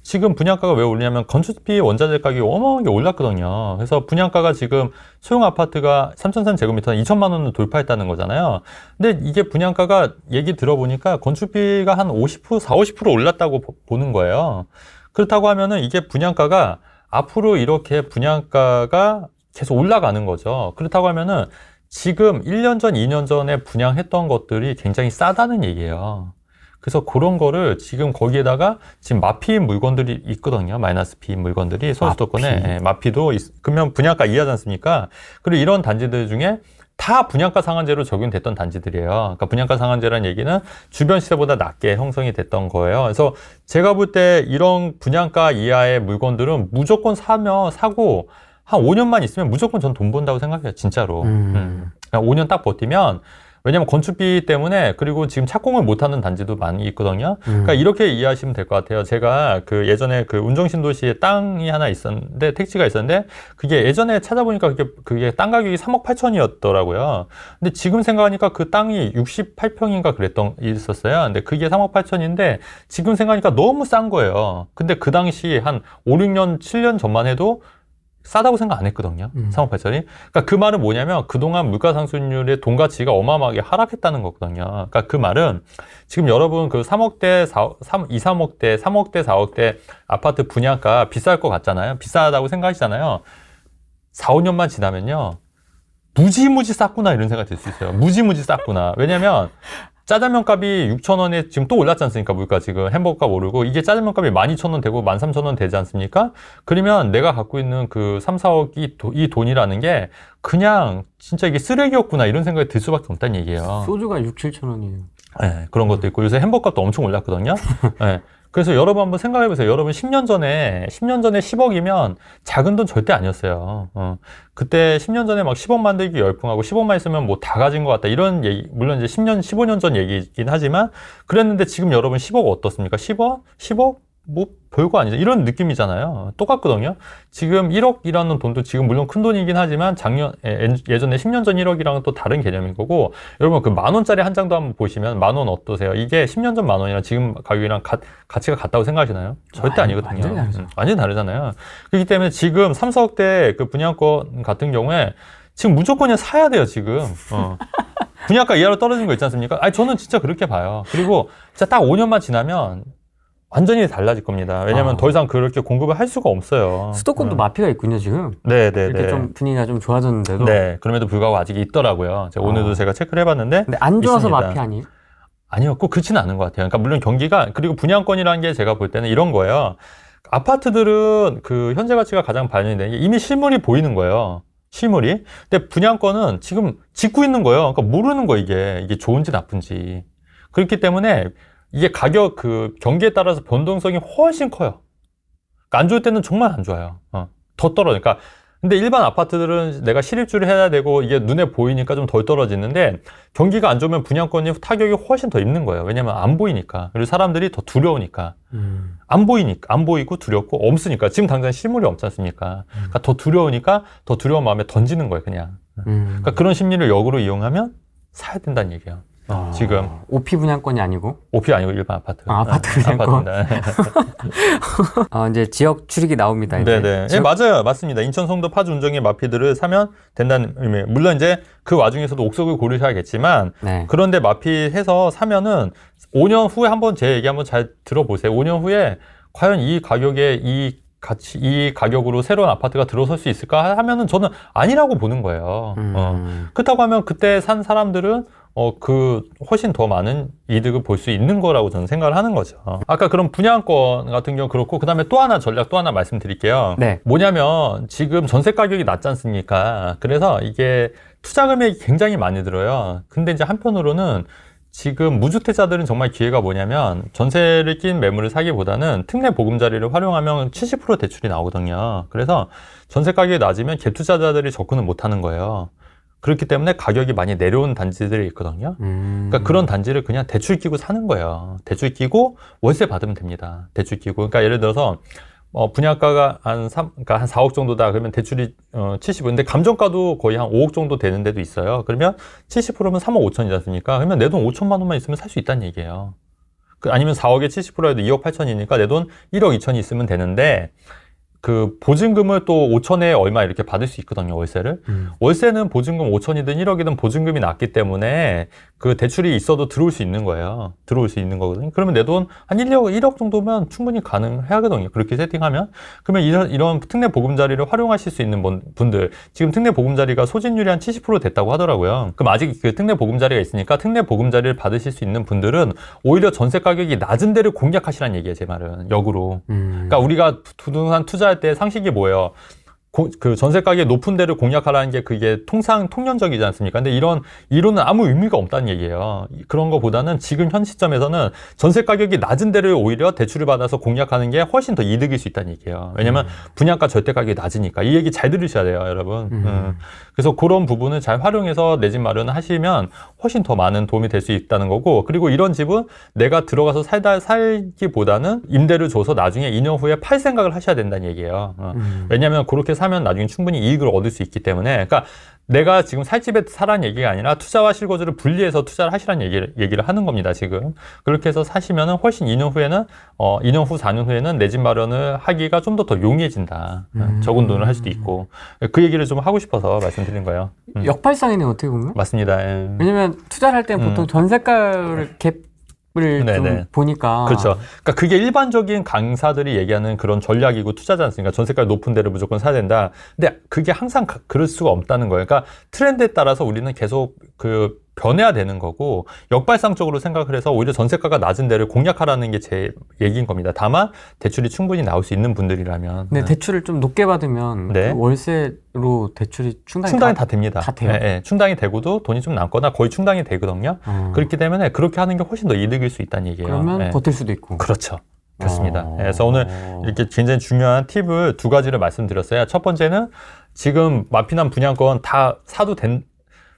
지금 분양가가 왜 오르냐면 건축비 원자재 가격이 어마어마하게 올랐거든요. 그래서 분양가가 지금 소형 아파트가 3,300제곱미터는 2천만 원을 돌파했다는 거잖아요. 근데 이게 분양가가 얘기 들어보니까 건축비가 한 50%, 40~50% 올랐다고 보는 거예요. 그렇다고 하면은 이게 분양가가 앞으로 이렇게 분양가가 계속 올라가는 거죠. 그렇다고 하면은 지금 1년 전, 2년 전에 분양했던 것들이 굉장히 싸다는 얘기예요. 그래서 그런 거를 지금 거기에다가 지금 마피인 물건들이 있거든요. 마이너스 피인 물건들이 서울수도권에 마피도 그러면 분양가 이하지 않습니까? 그리고 이런 단지들 중에 다 분양가 상한제로 적용됐던 단지들이에요. 그러니까 분양가 상한제라는 얘기는 주변 시세보다 낮게 형성이 됐던 거예요. 그래서 제가 볼 때 이런 분양가 이하의 물건들은 무조건 사고 한 5년만 있으면 무조건 전 돈 번다고 생각해요. 진짜로. 그냥 5년 딱 버티면 왜냐면 건축비 때문에 그리고 지금 착공을 못하는 단지도 많이 있거든요. 그러니까 이렇게 이해하시면 될 것 같아요. 제가 그 예전에 그 운정신도시에 땅이 하나 있었는데 택지가 있었는데 그게 예전에 찾아보니까 그게 땅 가격이 3억 8천이었더라고요. 근데 지금 생각하니까 그 땅이 68평인가 있었어요. 근데 그게 3억 8천인데 지금 생각하니까 너무 싼 거예요. 근데 그 당시 한 5, 6년, 7년 전만 해도 싸다고 생각 안 했거든요. 3억 8천이. 그러니까 그 말은 뭐냐면 그동안 물가 상승률의 돈 가치가 어마어마하게 하락했다는 거거든요. 그러니까 그 말은 지금 여러분 그 3억대, 3억대, 4억대 아파트 분양가 비쌀 것 같잖아요. 비싸다고 생각하시잖아요. 4, 5년만 지나면요. 무지무지 쌌구나 이런 생각이 들 수 있어요. 무지무지 쌌구나. 왜냐면 짜장면 값이 6,000원에 지금 또 올랐지 않습니까? 물가 지금 햄버거 값 오르고 이게 짜장면 값이 12,000원 되고 13,000원 되지 않습니까? 그러면 내가 갖고 있는 그 3, 4억 이 돈이라는 게 그냥 진짜 이게 쓰레기였구나 이런 생각이 들 수밖에 없다는 얘기예요. 소주가 6, 7천 원이에요. 네, 그런 것도 있고 요새 햄버거 값도 엄청 올랐거든요. 네. 그래서 여러분 한번 생각해 보세요. 여러분 10년 전에 10억이면 작은 돈 절대 아니었어요. 그때 10년 전에 막 10억 만들기 열풍하고 10억만 있으면 뭐 다 가진 것 같다. 이런 얘기, 물론 이제 10년, 15년 전 얘기이긴 하지만 그랬는데 지금 여러분 10억 어떻습니까? 10억? 뭐 별거 아니죠. 이런 느낌이잖아요. 똑같거든요. 지금 1억이라는 돈도 지금 물론 큰 돈이긴 하지만 예전에 10년 전 1억이랑은 또 다른 개념인 거고 여러분 그 10,000원짜리 한 장도 한번 보시면 10,000원 어떠세요? 이게 10년 전 10,000원이랑 지금 가격이랑 가치가 같다고 생각하시나요? 절대 아니거든요. 완전히 다르죠. 완전히 다르잖아요. 그렇기 때문에 지금 3, 4억대 그 분양권 같은 경우에 지금 무조건 그냥 사야 돼요, 지금. 분양가 이하로 떨어진 거 있지 않습니까? 아니, 저는 진짜 그렇게 봐요. 그리고 진짜 딱 5년만 지나면 완전히 달라질 겁니다. 왜냐면 더 이상 그렇게 공급을 할 수가 없어요. 수도권도 마피가 있군요, 지금. 네네네. 이렇게 좀 분위기가 좀 좋아졌는데도. 네. 그럼에도 불구하고 아직 있더라고요. 오늘도 제가 체크를 해봤는데. 근데 안 좋아서 있습니다. 마피 아니에요? 아니요. 꼭 그렇지는 않은 것 같아요. 그러니까 물론 경기가, 그리고 분양권이라는 게 제가 볼 때는 이런 거예요. 아파트들은 그 현재 가치가 가장 반영이 되는 게 이미 실물이 보이는 거예요. 실물이. 근데 분양권은 지금 짓고 있는 거예요. 그러니까 모르는 거 이게 좋은지 나쁜지. 그렇기 때문에 이게 가격 그 경기에 따라서 변동성이 훨씬 커요. 그러니까 안 좋을 때는 정말 안 좋아요. 더 떨어지니까. 근데 일반 아파트들은 내가 실입주를 해야 되고 이게 눈에 보이니까 좀 덜 떨어지는데 경기가 안 좋으면 분양권이 타격이 훨씬 더 있는 거예요. 왜냐면 안 보이니까. 그리고 사람들이 더 두려우니까. 안 보이고 두렵고 없으니까. 지금 당장 실물이 없지 않습니까? 그러니까 더 두려우니까 더 두려운 마음에 던지는 거예요, 그냥. 그러니까 그런 심리를 역으로 이용하면 사야 된다는 얘기예요. 지금. OP 분양권이 아니고? OP 아니고 일반 아파트. 아파트 분양권. 이제 지역 추리기 나옵니다. 이제. 네네. 예, 맞아요. 맞습니다. 인천, 송도, 파주, 운정의 마피들을 사면 된다는 의미. 물론 이제 그 와중에서도 옥석을 고르셔야겠지만, 네. 그런데 마피해서 사면은 5년 후에 한번 제 얘기 한번 잘 들어보세요. 5년 후에 과연 이 가격에 이 가격으로 새로운 아파트가 들어설 수 있을까 하면은 저는 아니라고 보는 거예요. 그렇다고 하면 그때 산 사람들은 훨씬 더 많은 이득을 볼 수 있는 거라고 저는 생각을 하는 거죠. 아까 그런 분양권 같은 경우 그렇고, 그 다음에 또 하나 말씀드릴게요. 네. 뭐냐면 지금 전세 가격이 낮지 않습니까? 그래서 이게 투자 금액이 굉장히 많이 들어요. 근데 이제 한편으로는 지금 무주택자들은 정말 기회가 뭐냐면 전세를 낀 매물을 사기보다는 특례 보금자리를 활용하면 70% 대출이 나오거든요. 그래서 전세 가격이 낮으면 갭 투자자들이 접근을 못 하는 거예요. 그렇기 때문에 가격이 많이 내려온 단지들이 있거든요. 그러니까 그런 단지를 그냥 대출 끼고 사는 거예요. 대출 끼고 월세 받으면 됩니다. 대출 끼고. 그러니까 예를 들어서 분양가가 한 4억 정도다. 그러면 대출이 70. 근데 감정가도 거의 한 5억 정도 되는 데도 있어요. 그러면 70%면 3억 5천이지 않습니까? 그러면 내 돈 5천만 원만 있으면 살 수 있다는 얘기예요. 아니면 4억에 70%에도 2억 8천이니까 내 돈 1억 2천이 있으면 되는데, 그 보증금을 또 5천에 얼마 이렇게 받을 수 있거든요, 월세를. 월세는 보증금 5천이든 1억이든 보증금이 낮기 때문에 그 대출이 있어도 들어올 수 있는 거예요. 들어올 수 있는 거거든요. 그러면 내 돈 한 1억 정도면 충분히 가능하거든요. 그렇게 세팅하면. 그러면 이런 특례 보금자리를 활용하실 수 있는 분들, 지금 특례 보금자리가 소진율이 한 70% 됐다고 하더라고요. 그럼 아직 그 특례 보금자리가 있으니까 특례 보금자리를 받으실 수 있는 분들은 오히려 전세 가격이 낮은 데를 공략하시라는 얘기예요, 제 말은. 역으로. 그러니까 우리가 부동산 투자할 때 상식이 뭐예요? 그 전세 가격이 높은 데를 공략하라는 게 그게 통념적이지 않습니까? 근데 이런 이론은 아무 의미가 없다는 얘기예요. 그런 거보다는 지금 현 시점에서는 전세 가격이 낮은 데를 오히려 대출을 받아서 공략하는 게 훨씬 더 이득일 수 있다는 얘기예요. 왜냐면 분양가 절대 가격이 낮으니까. 이 얘기 잘 들으셔야 돼요, 여러분. 그래서 그런 부분을 잘 활용해서 내 집 마련을 하시면 훨씬 더 많은 도움이 될 수 있다는 거고, 그리고 이런 집은 내가 들어가서 살기보다는 임대를 줘서 나중에 2년 후에 팔 생각을 하셔야 된다는 얘기예요. 왜냐면 그렇게 사면 나중에 충분히 이익을 얻을 수 있기 때문에. 그러니까 내가 지금 살 집에 사라는 얘기가 아니라 투자와 실거주를 분리해서 투자를 하시라는 얘기를 하는 겁니다, 지금. 그렇게 해서 사시면은 훨씬 2년 후에는, 2년 후, 4년 후에는 내 집 마련을 하기가 좀 더 용이해진다. 적은 돈을 할 수도 있고. 그 얘기를 좀 하고 싶어서 말씀드린 거예요. 역발상이네요, 어떻게 보면. 맞습니다. 왜냐면 투자를 할 때는 보통 전세가를 갭을 좀 보니까. 그렇죠. 그러니까 그게 일반적인 강사들이 얘기하는 그런 전략이고 투자지 않습니까? 전세가 높은 데를 무조건 사야 된다. 근데 그게 항상 그럴 수가 없다는 거예요. 그러니까 트렌드에 따라서 우리는 계속 변해야 되는 거고, 역발상적으로 생각을 해서 오히려 전세가가 낮은 데를 공략하라는 게 제 얘기인 겁니다. 다만 대출이 충분히 나올 수 있는 분들이라면. 네, 대출을 좀 높게 받으면 그 월세로 대출이 충당이 다 됩니다. 다 돼요? 네, 충당이 되고도 돈이 좀 남거나 거의 충당이 되거든요. 그렇기 때문에 그렇게 하는 게 훨씬 더 이득일 수 있다는 얘기예요. 그러면 버틸 수도 있고. 그렇죠. 그렇습니다. 그래서 오늘 이렇게 굉장히 중요한 팁을 2가지를 말씀드렸어요. 첫 번째는 지금 마피난 분양권 다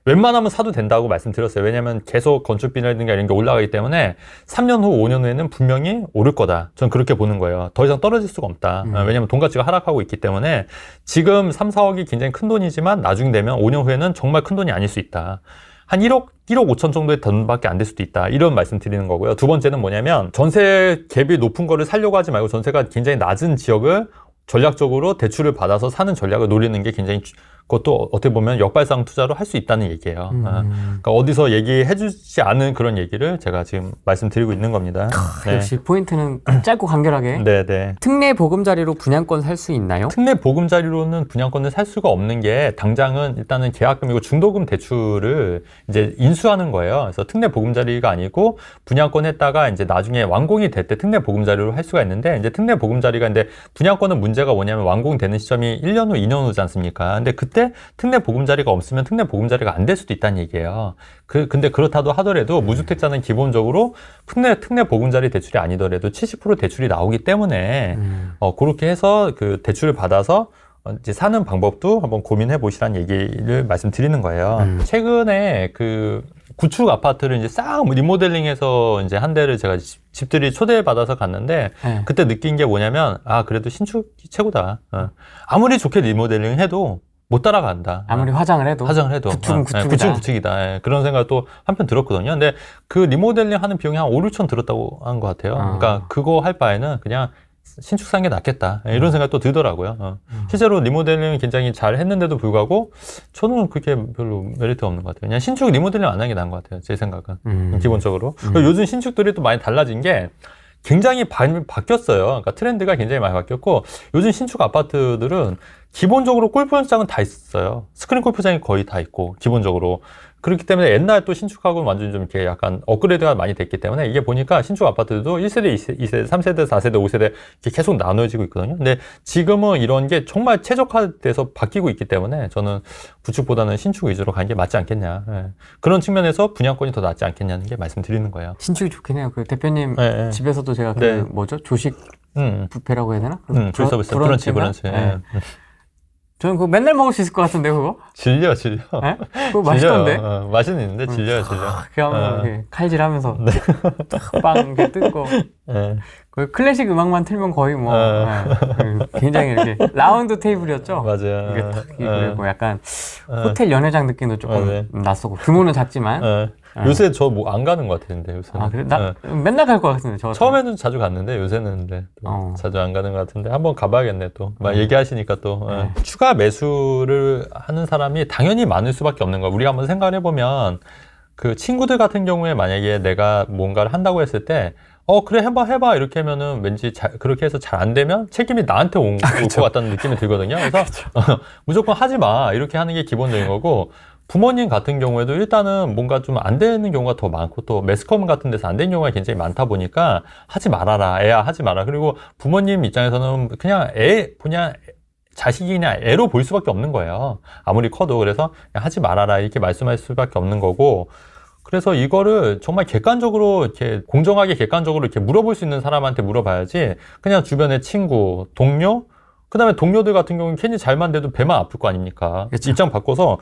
웬만하면 사도 된다고 말씀드렸어요. 왜냐하면 계속 건축비라든가 이런 게 올라가기 때문에 3년 후, 5년 후에는 분명히 오를 거다. 전 그렇게 보는 거예요. 더 이상 떨어질 수가 없다. 왜냐하면 돈 가치가 하락하고 있기 때문에 지금 3, 4억이 굉장히 큰 돈이지만 나중 되면 5년 후에는 정말 큰 돈이 아닐 수 있다. 한 1억 5천 정도의 돈밖에 안 될 수도 있다. 이런 말씀 드리는 거고요. 두 번째는 뭐냐면 전세 갭이 높은 거를 살려고 하지 말고 전세가 굉장히 낮은 지역을 전략적으로 대출을 받아서 사는 전략을 노리는 게 굉장히, 그것도 어떻게 보면 역발상 투자로 할 수 있다는 얘기예요. 그러니까 어디서 얘기해 주지 않은 그런 얘기를 제가 지금 말씀드리고 있는 겁니다. 역시 포인트는 짧고 간결하게. 네네. 특례 보금자리로 분양권 살 수 있나요? 특례 보금자리로는 분양권을 살 수가 없는 게, 당장은 일단은 계약금이고 중도금 대출을 이제 인수하는 거예요. 그래서 특례 보금자리가 아니고 분양권 했다가 이제 나중에 완공이 될 때 특례 보금자리로 할 수가 있는데, 이제 특례 보금자리가 근데 분양권은 문제가 뭐냐면 완공되는 시점이 1년 후, 2년 후지 않습니까? 근데 그때 특례 보금자리가 없으면 특례 보금자리가 안 될 수도 있다는 얘기예요. 근데 그렇다도 하더라도 무주택자는 기본적으로 특례 보금자리 대출이 아니더라도 70% 대출이 나오기 때문에 그렇게 해서 그 대출을 받아서 이제 사는 방법도 한번 고민해 보시라는 얘기를 말씀드리는 거예요. 최근에 그 구축 아파트를 이제 싹 리모델링해서 이제 한 대를 제가 집들이 초대받아서 갔는데, 그때 느낀 게 뭐냐면, 그래도 신축이 최고다. 아무리 좋게 리모델링 해도 못 따라간다. 아무리 화장을 해도 구축은 구축이다. 예, 그런 생각도 한편 들었거든요. 근데 그 리모델링 하는 비용이 한 5, 6천 들었다고 한 것 같아요. 그러니까 그거 할 바에는 그냥 신축 사는 게 낫겠다. 예, 이런 생각도 들더라고요. 실제로 리모델링 굉장히 잘 했는데도 불구하고 저는 그게 별로 메리트가 없는 것 같아요. 그냥 신축 리모델링 안 하는 게 나은 것 같아요. 제 생각은. 기본적으로. 요즘 신축들이 또 많이 달라진 게 굉장히 바뀌었어요. 그러니까 트렌드가 굉장히 많이 바뀌었고 요즘 신축 아파트들은 기본적으로 골프장은 다 있어요. 스크린 골프장이 거의 다 있고 기본적으로. 그렇기 때문에 옛날 또 신축하고는 완전히 좀 이렇게 약간 업그레이드가 많이 됐기 때문에 이게 보니까 신축 아파트도 1세대, 2세대, 3세대, 4세대, 5세대 이렇게 계속 나눠지고 있거든요. 근데 지금은 이런 게 정말 최적화돼서 바뀌고 있기 때문에 저는 구축보다는 신축 위주로 가는 게 맞지 않겠냐. 예. 그런 측면에서 분양권이 더 낫지 않겠냐는 게 말씀드리는 거예요. 신축이 좋긴 해요. 그 대표님 네, 집에서도 제가 그 네. 뭐죠? 조식 뷔페라고 해야 되나? 브런치. 네. 저는 그거 맨날 먹을 수 있을 것 같은데 그거? 질려. 네? 그거 맛있던데? 맛있는데 질려. 그냥 이렇게 칼질하면서 빵 이렇게 뜯고 그 클래식 음악만 틀면 거의 뭐 굉장히 이렇게 라운드 테이블이었죠? 맞아요. 이게 탁 그리고 약간 호텔 연회장 느낌도 조금 낯서고 규모는 작지만 요새 저 뭐 안 가는 것 같은데 요새. 아 그래? 나 맨날 갈 것 같은데 저 처음에는 자주 갔는데 요새는 근데 또 자주 안 가는 것 같은데 한번 가봐야겠네 또. 막 얘기하시니까 또 추가 매수를 하는 사람이 당연히 많을 수밖에 없는 거야. 우리가 한번 생각을 해보면 그 친구들 같은 경우에 만약에 내가 뭔가를 한다고 했을 때 그래 해봐 이렇게 하면은 왠지 그렇게 해서 잘 안 되면 책임이 나한테 올 것 같다는 느낌이 들거든요. 그래서 무조건 하지 마 이렇게 하는 게 기본적인 거고. 부모님 같은 경우에도 일단은 뭔가 좀 안 되는 경우가 더 많고 또 매스컴 같은 데서 안 되는 경우가 굉장히 많다 보니까 하지 말아라 애야 하지 마라. 그리고 부모님 입장에서는 그냥 자식이 그냥 애로 볼 수밖에 없는 거예요. 아무리 커도. 그래서 그냥 하지 말아라 이렇게 말씀할 수밖에 없는 거고. 그래서 이거를 정말 객관적으로 이렇게 공정하게 객관적으로 이렇게 물어볼 수 있는 사람한테 물어봐야지 그냥 주변의 친구, 동료 그 다음에 동료들 같은 경우는 괜히 잘만 돼도 배만 아플 거 아닙니까? 그쵸. 입장 바꿔서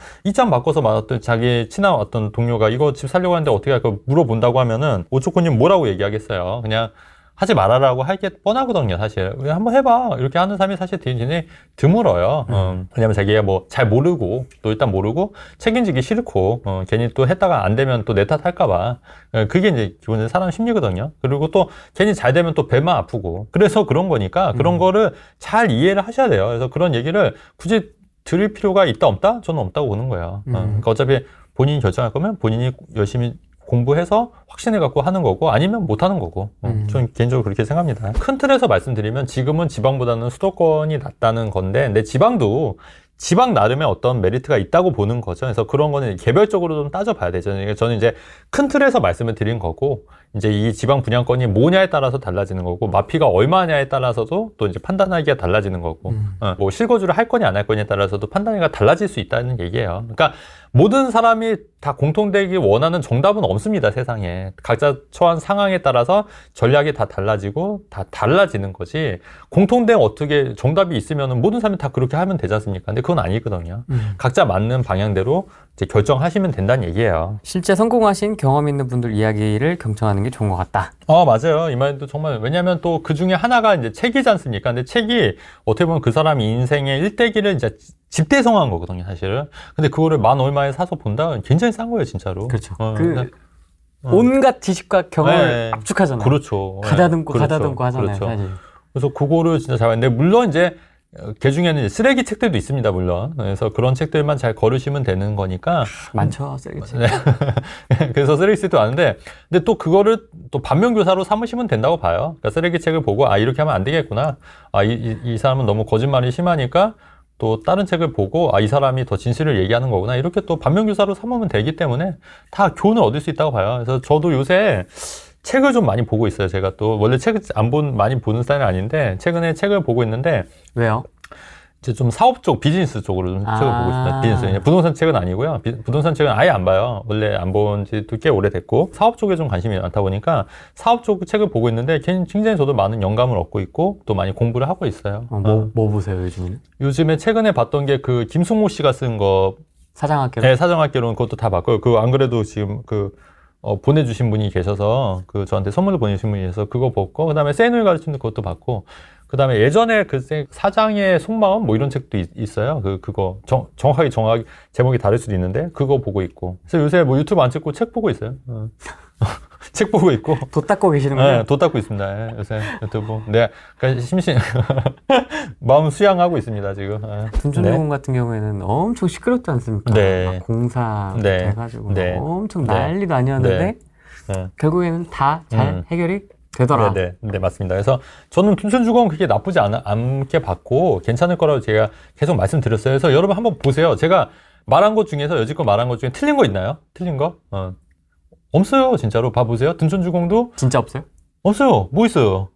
어떤 자기 친한 어떤 동료가 이거 집 살려고 하는데 어떻게 할까 물어본다고 하면은 오초코님 뭐라고 얘기하겠어요? 그냥 하지 말아라고 할 게 뻔하거든요, 사실. 그냥 한번 해봐. 이렇게 하는 사람이 사실 굉장히 드물어요. 왜냐면 자기가 뭐 잘 모르고, 또 일단 모르고, 책임지기 싫고, 괜히 또 했다가 안 되면 또 내 탓 할까봐. 그게 이제 기본적인 사람 심리거든요. 그리고 또 괜히 잘 되면 또 배만 아프고. 그래서 그런 거니까 그런 거를 잘 이해를 하셔야 돼요. 그래서 그런 얘기를 굳이 드릴 필요가 있다, 없다? 저는 없다고 보는 거예요. 그러니까 어차피 본인이 결정할 거면 본인이 열심히 공부해서 확신을 갖고 하는 거고 아니면 못 하는 거고 저는 개인적으로 그렇게 생각합니다. 큰 틀에서 말씀드리면 지금은 지방보다는 수도권이 낫다는 건데 근데 지방도 지방 나름의 어떤 메리트가 있다고 보는 거죠. 그래서 그런 거는 개별적으로 좀 따져봐야 되죠. 저는 이제 큰 틀에서 말씀을 드린 거고 이제 이 지방 분양권이 뭐냐에 따라서 달라지는 거고 마피가 얼마냐에 따라서도 또 이제 판단하기가 달라지는 거고 뭐 실거주를 할 거냐 안 할 거냐에 따라서도 판단하기가 달라질 수 있다는 얘기예요. 그러니까 모든 사람이 다 공통되기 원하는 정답은 없습니다, 세상에. 각자 처한 상황에 따라서 전략이 다 달라지고 다 달라지는 거지. 공통된 어떻게 정답이 있으면 모든 사람이 다 그렇게 하면 되지 않습니까? 근데 그건 아니거든요. 각자 맞는 방향대로 이제 결정하시면 된다는 얘기예요. 실제 성공하신 경험 있는 분들 이야기를 경청하는 게 좋은 것 같다. 맞아요. 이 말도 정말, 왜냐면 또 그 중에 하나가 이제 책이지 않습니까? 근데 책이 어떻게 보면 그 사람 인생의 일대기를 이제 집대성한 거거든요, 사실은. 근데 그거를 만 얼마에 사서 본다? 굉장히 싼 거예요, 진짜로. 그렇죠. 온갖 지식과 경험을 압축하잖아요. 그렇죠. 가다듬고 하잖아요, 그렇죠. 사실. 그래서 그거를 진짜 잘 봤는데, 물론 이제 그 중에는 쓰레기 책들도 있습니다, 물론. 그래서 그런 책들만 잘 거르시면 되는 거니까. 많죠, 쓰레기 책. 네. 그래서 쓰레기 책도 많은데, 근데 또 그거를 또 반면교사로 삼으시면 된다고 봐요. 그러니까 쓰레기 책을 보고, 이렇게 하면 안 되겠구나. 이 사람은 너무 거짓말이 심하니까 또 다른 책을 보고, 이 사람이 더 진실을 얘기하는 거구나. 이렇게 또 반면교사로 삼으면 되기 때문에 다 교훈을 얻을 수 있다고 봐요. 그래서 저도 요새 책을 좀 많이 보고 있어요. 제가 또 원래 책을 많이 보는 스타일은 아닌데 최근에 책을 보고 있는데 왜요? 이제 좀 사업 쪽, 비즈니스 쪽으로 좀 책을 보고 있습니다. 비즈니스. 부동산 책은 아니고요. 부동산 책은 아예 안 봐요. 원래 안 본 지도 꽤 오래됐고 사업 쪽에 좀 관심이 많다 보니까 사업 쪽 책을 보고 있는데 굉장히 저도 많은 영감을 얻고 있고 또 많이 공부를 하고 있어요. 뭐 보세요, 요즘에는? 요즘에 최근에 봤던 게 그 김승모 씨가 쓴 거 사장학개론? 네, 사장학개론 그것도 다 봤고요. 안 그래도 지금 보내주신 분이 계셔서 저한테 선물로 보내주신 분이 계셔서 그거 봤고 그다음에 세이누이 가르치는 것도 봤고 그다음에 예전에 그 사장의 속마음 뭐 이런 책도 있어요. 그거 정확하게 제목이 다를 수도 있는데 그거 보고 있고. 그래서 요새 뭐 유튜브 안 찍고 책 보고 있어요. 책 보고 있고. 도 닦고 계시는군요. 네, 도 닦고 있습니다. 네, 요새 유튜브. 네, 그러니까 마음 수양하고 있습니다 지금. 둔촌주공 같은 경우에는 엄청 시끄럽지 않습니까? 네. 막 공사 네. 해가지고 네. 엄청 네. 난리도 아니었는데 네. 결국에는 다 잘 해결이 되더라. 네, 맞습니다. 그래서 저는 둔촌주공 그렇게 나쁘지 않게 봤고 괜찮을 거라고 제가 계속 말씀드렸어요. 그래서 여러분 한번 보세요. 제가 말한 것 중에서 여지껏 말한 것 중에 틀린 거 있나요? 틀린 거? 없어요, 진짜로. 봐보세요. 둔촌주공도 진짜 없어요? 없어요. 뭐 있어요?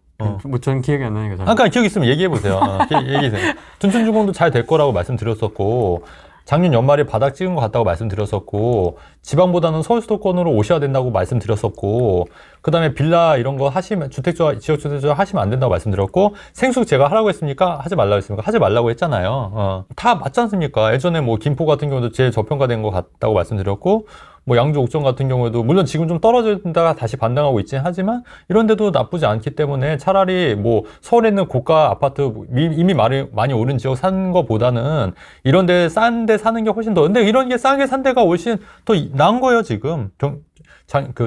뭐 저는 기억이 안 나니까 잘. 아까 기억 있으면 얘기해보세요. 얘기해주세요. 둔촌주공도 잘 될 거라고 말씀드렸었고, 작년 연말에 바닥 찍은 것 같다고 말씀드렸었고, 지방보다는 서울 수도권으로 오셔야 된다고 말씀드렸었고, 그 다음에 빌라 이런 거 하시면, 지역주택자 하시면 안 된다고 말씀드렸고, 생수 제가 하라고 했습니까? 하지 말라고 했습니까? 하지 말라고 했잖아요. 다 맞지 않습니까? 예전에 뭐 김포 같은 경우도 제일 저평가된 것 같다고 말씀드렸고, 뭐 양주 옥정 같은 경우에도 물론 지금 좀 떨어진다가 다시 반등하고 있긴 하지만 이런 데도 나쁘지 않기 때문에 차라리 뭐 서울에 있는 고가 아파트 이미 많이 오른 지역 사는 것보다는 이런 데 싼 데 사는 게 훨씬 더. 근데 이런 게 싸게 산 데가 훨씬 더 나은 거예요 지금.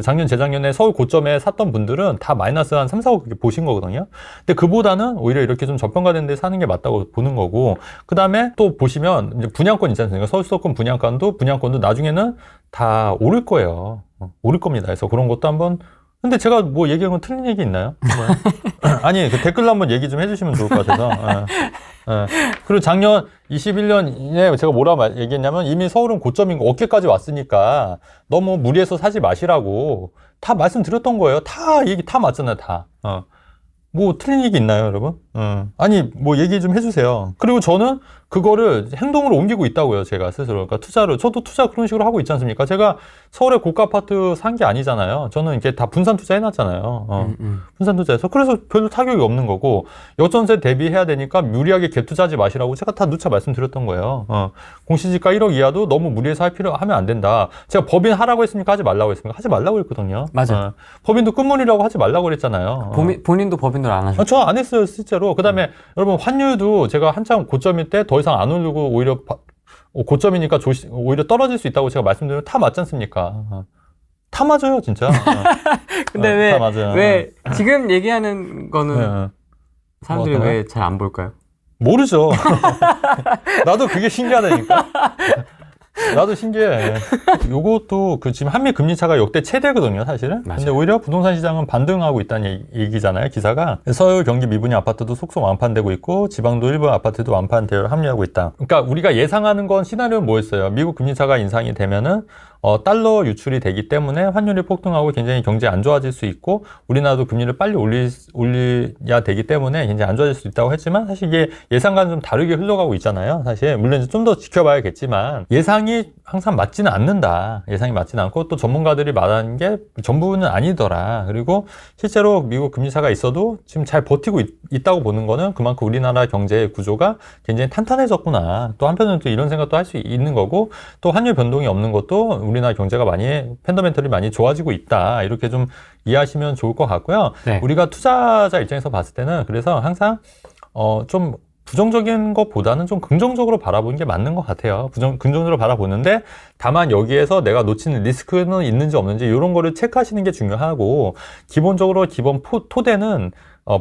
작년 재작년에 서울 고점에 샀던 분들은 다 마이너스 한 3, 4억 보신 거거든요. 근데 그보다는 오히려 이렇게 좀 저평가된 데 사는 게 맞다고 보는 거고, 그 다음에 또 보시면 이제 분양권 있지 않습니까? 서울 수도권 분양권도 나중에는 다 오를 거예요. 오를 겁니다. 그래서 그런 것도 한번. 근데 제가 뭐 얘기한 건 틀린 얘기 있나요? 아니, 그 댓글로 한번 얘기 좀 해주시면 좋을 것 같아서. 그리고 작년 21년에 제가 뭐라 얘기했냐면 이미 서울은 고점인 거 어깨까지 왔으니까 너무 무리해서 사지 마시라고 다 말씀드렸던 거예요. 다 얘기 다 맞잖아요, 다. 뭐 틀린 얘기 있나요, 여러분? 아니, 뭐 얘기 좀 해주세요. 그리고 저는 그거를 행동으로 옮기고 있다고요, 제가 스스로. 그러니까 저도 투자 그런 식으로 하고 있지 않습니까? 제가 서울에 고가 아파트 산 게 아니잖아요. 저는 이게 다 분산 투자 해놨잖아요. 분산 투자해서. 그래서 별로 타격이 없는 거고, 역전세 대비해야 되니까 무리하게 갭 투자하지 마시라고 제가 다 누차 말씀드렸던 거예요. 공시지가 1억 이하도 너무 무리해서 하면 안 된다. 제가 법인 하라고 했습니까? 하지 말라고 했습니까? 하지 말라고 했거든요. 맞아요. 법인도 끝물이라고 하지 말라고 그랬잖아요. 본인도 법인으로 안 하셨죠? 저 안 했어요, 실제로. 그 다음에 여러분, 환율도 제가 한참 고점일 때 더 이상 안 오르고 오히려 고점이니까 오히려 떨어질 수 있다고 제가 말씀드리면 다 맞지 않습니까? 다 맞아요, 진짜. 근데 다 맞아요. 왜 지금 얘기하는 거는 네. 사람들이 뭐 왜 잘 안 볼까요? 모르죠. 나도 그게 신기하다니까. 나도 신기해. 요것도 지금 한미 금리 차가 역대 최대거든요, 사실은. 맞아요. 근데 오히려 부동산 시장은 반등하고 있다는 얘기잖아요, 기사가. 서울, 경기, 미분양 아파트도 속속 완판되고 있고, 지방도 일부 아파트도 완판 대열을 합류하고 있다. 그러니까 우리가 예상하는 건 시나리오는 뭐였어요? 미국 금리 차가 인상이 되면은 달러 유출이 되기 때문에 환율이 폭등하고 굉장히 경제 안 좋아질 수 있고 우리나라도 금리를 빨리 올려야 되기 때문에 굉장히 안 좋아질 수 있다고 했지만 사실 이게 예상과는 좀 다르게 흘러가고 있잖아요. 사실 물론 좀 더 지켜봐야겠지만 예상이 항상 맞지는 않는다. 예상이 맞지는 않고 또 전문가들이 말하는 게 전부는 아니더라. 그리고 실제로 미국 금리차가 있어도 지금 잘 버티고 있다고 보는 거는 그만큼 우리나라 경제 구조가 굉장히 탄탄해졌구나. 또 한편으로는 또 이런 생각도 할 수 있는 거고 또 환율 변동이 없는 것도 우리나라 경제가 팬더멘털이 많이 좋아지고 있다. 이렇게 좀 이해하시면 좋을 것 같고요. 네. 우리가 투자자 입장에서 봤을 때는 그래서 항상 좀 부정적인 것보다는 좀 긍정적으로 바라보는 게 맞는 것 같아요. 긍정적으로 바라보는데 다만 여기에서 내가 놓치는 리스크는 있는지 없는지 이런 거를 체크하시는 게 중요하고 기본적으로 기본 토대는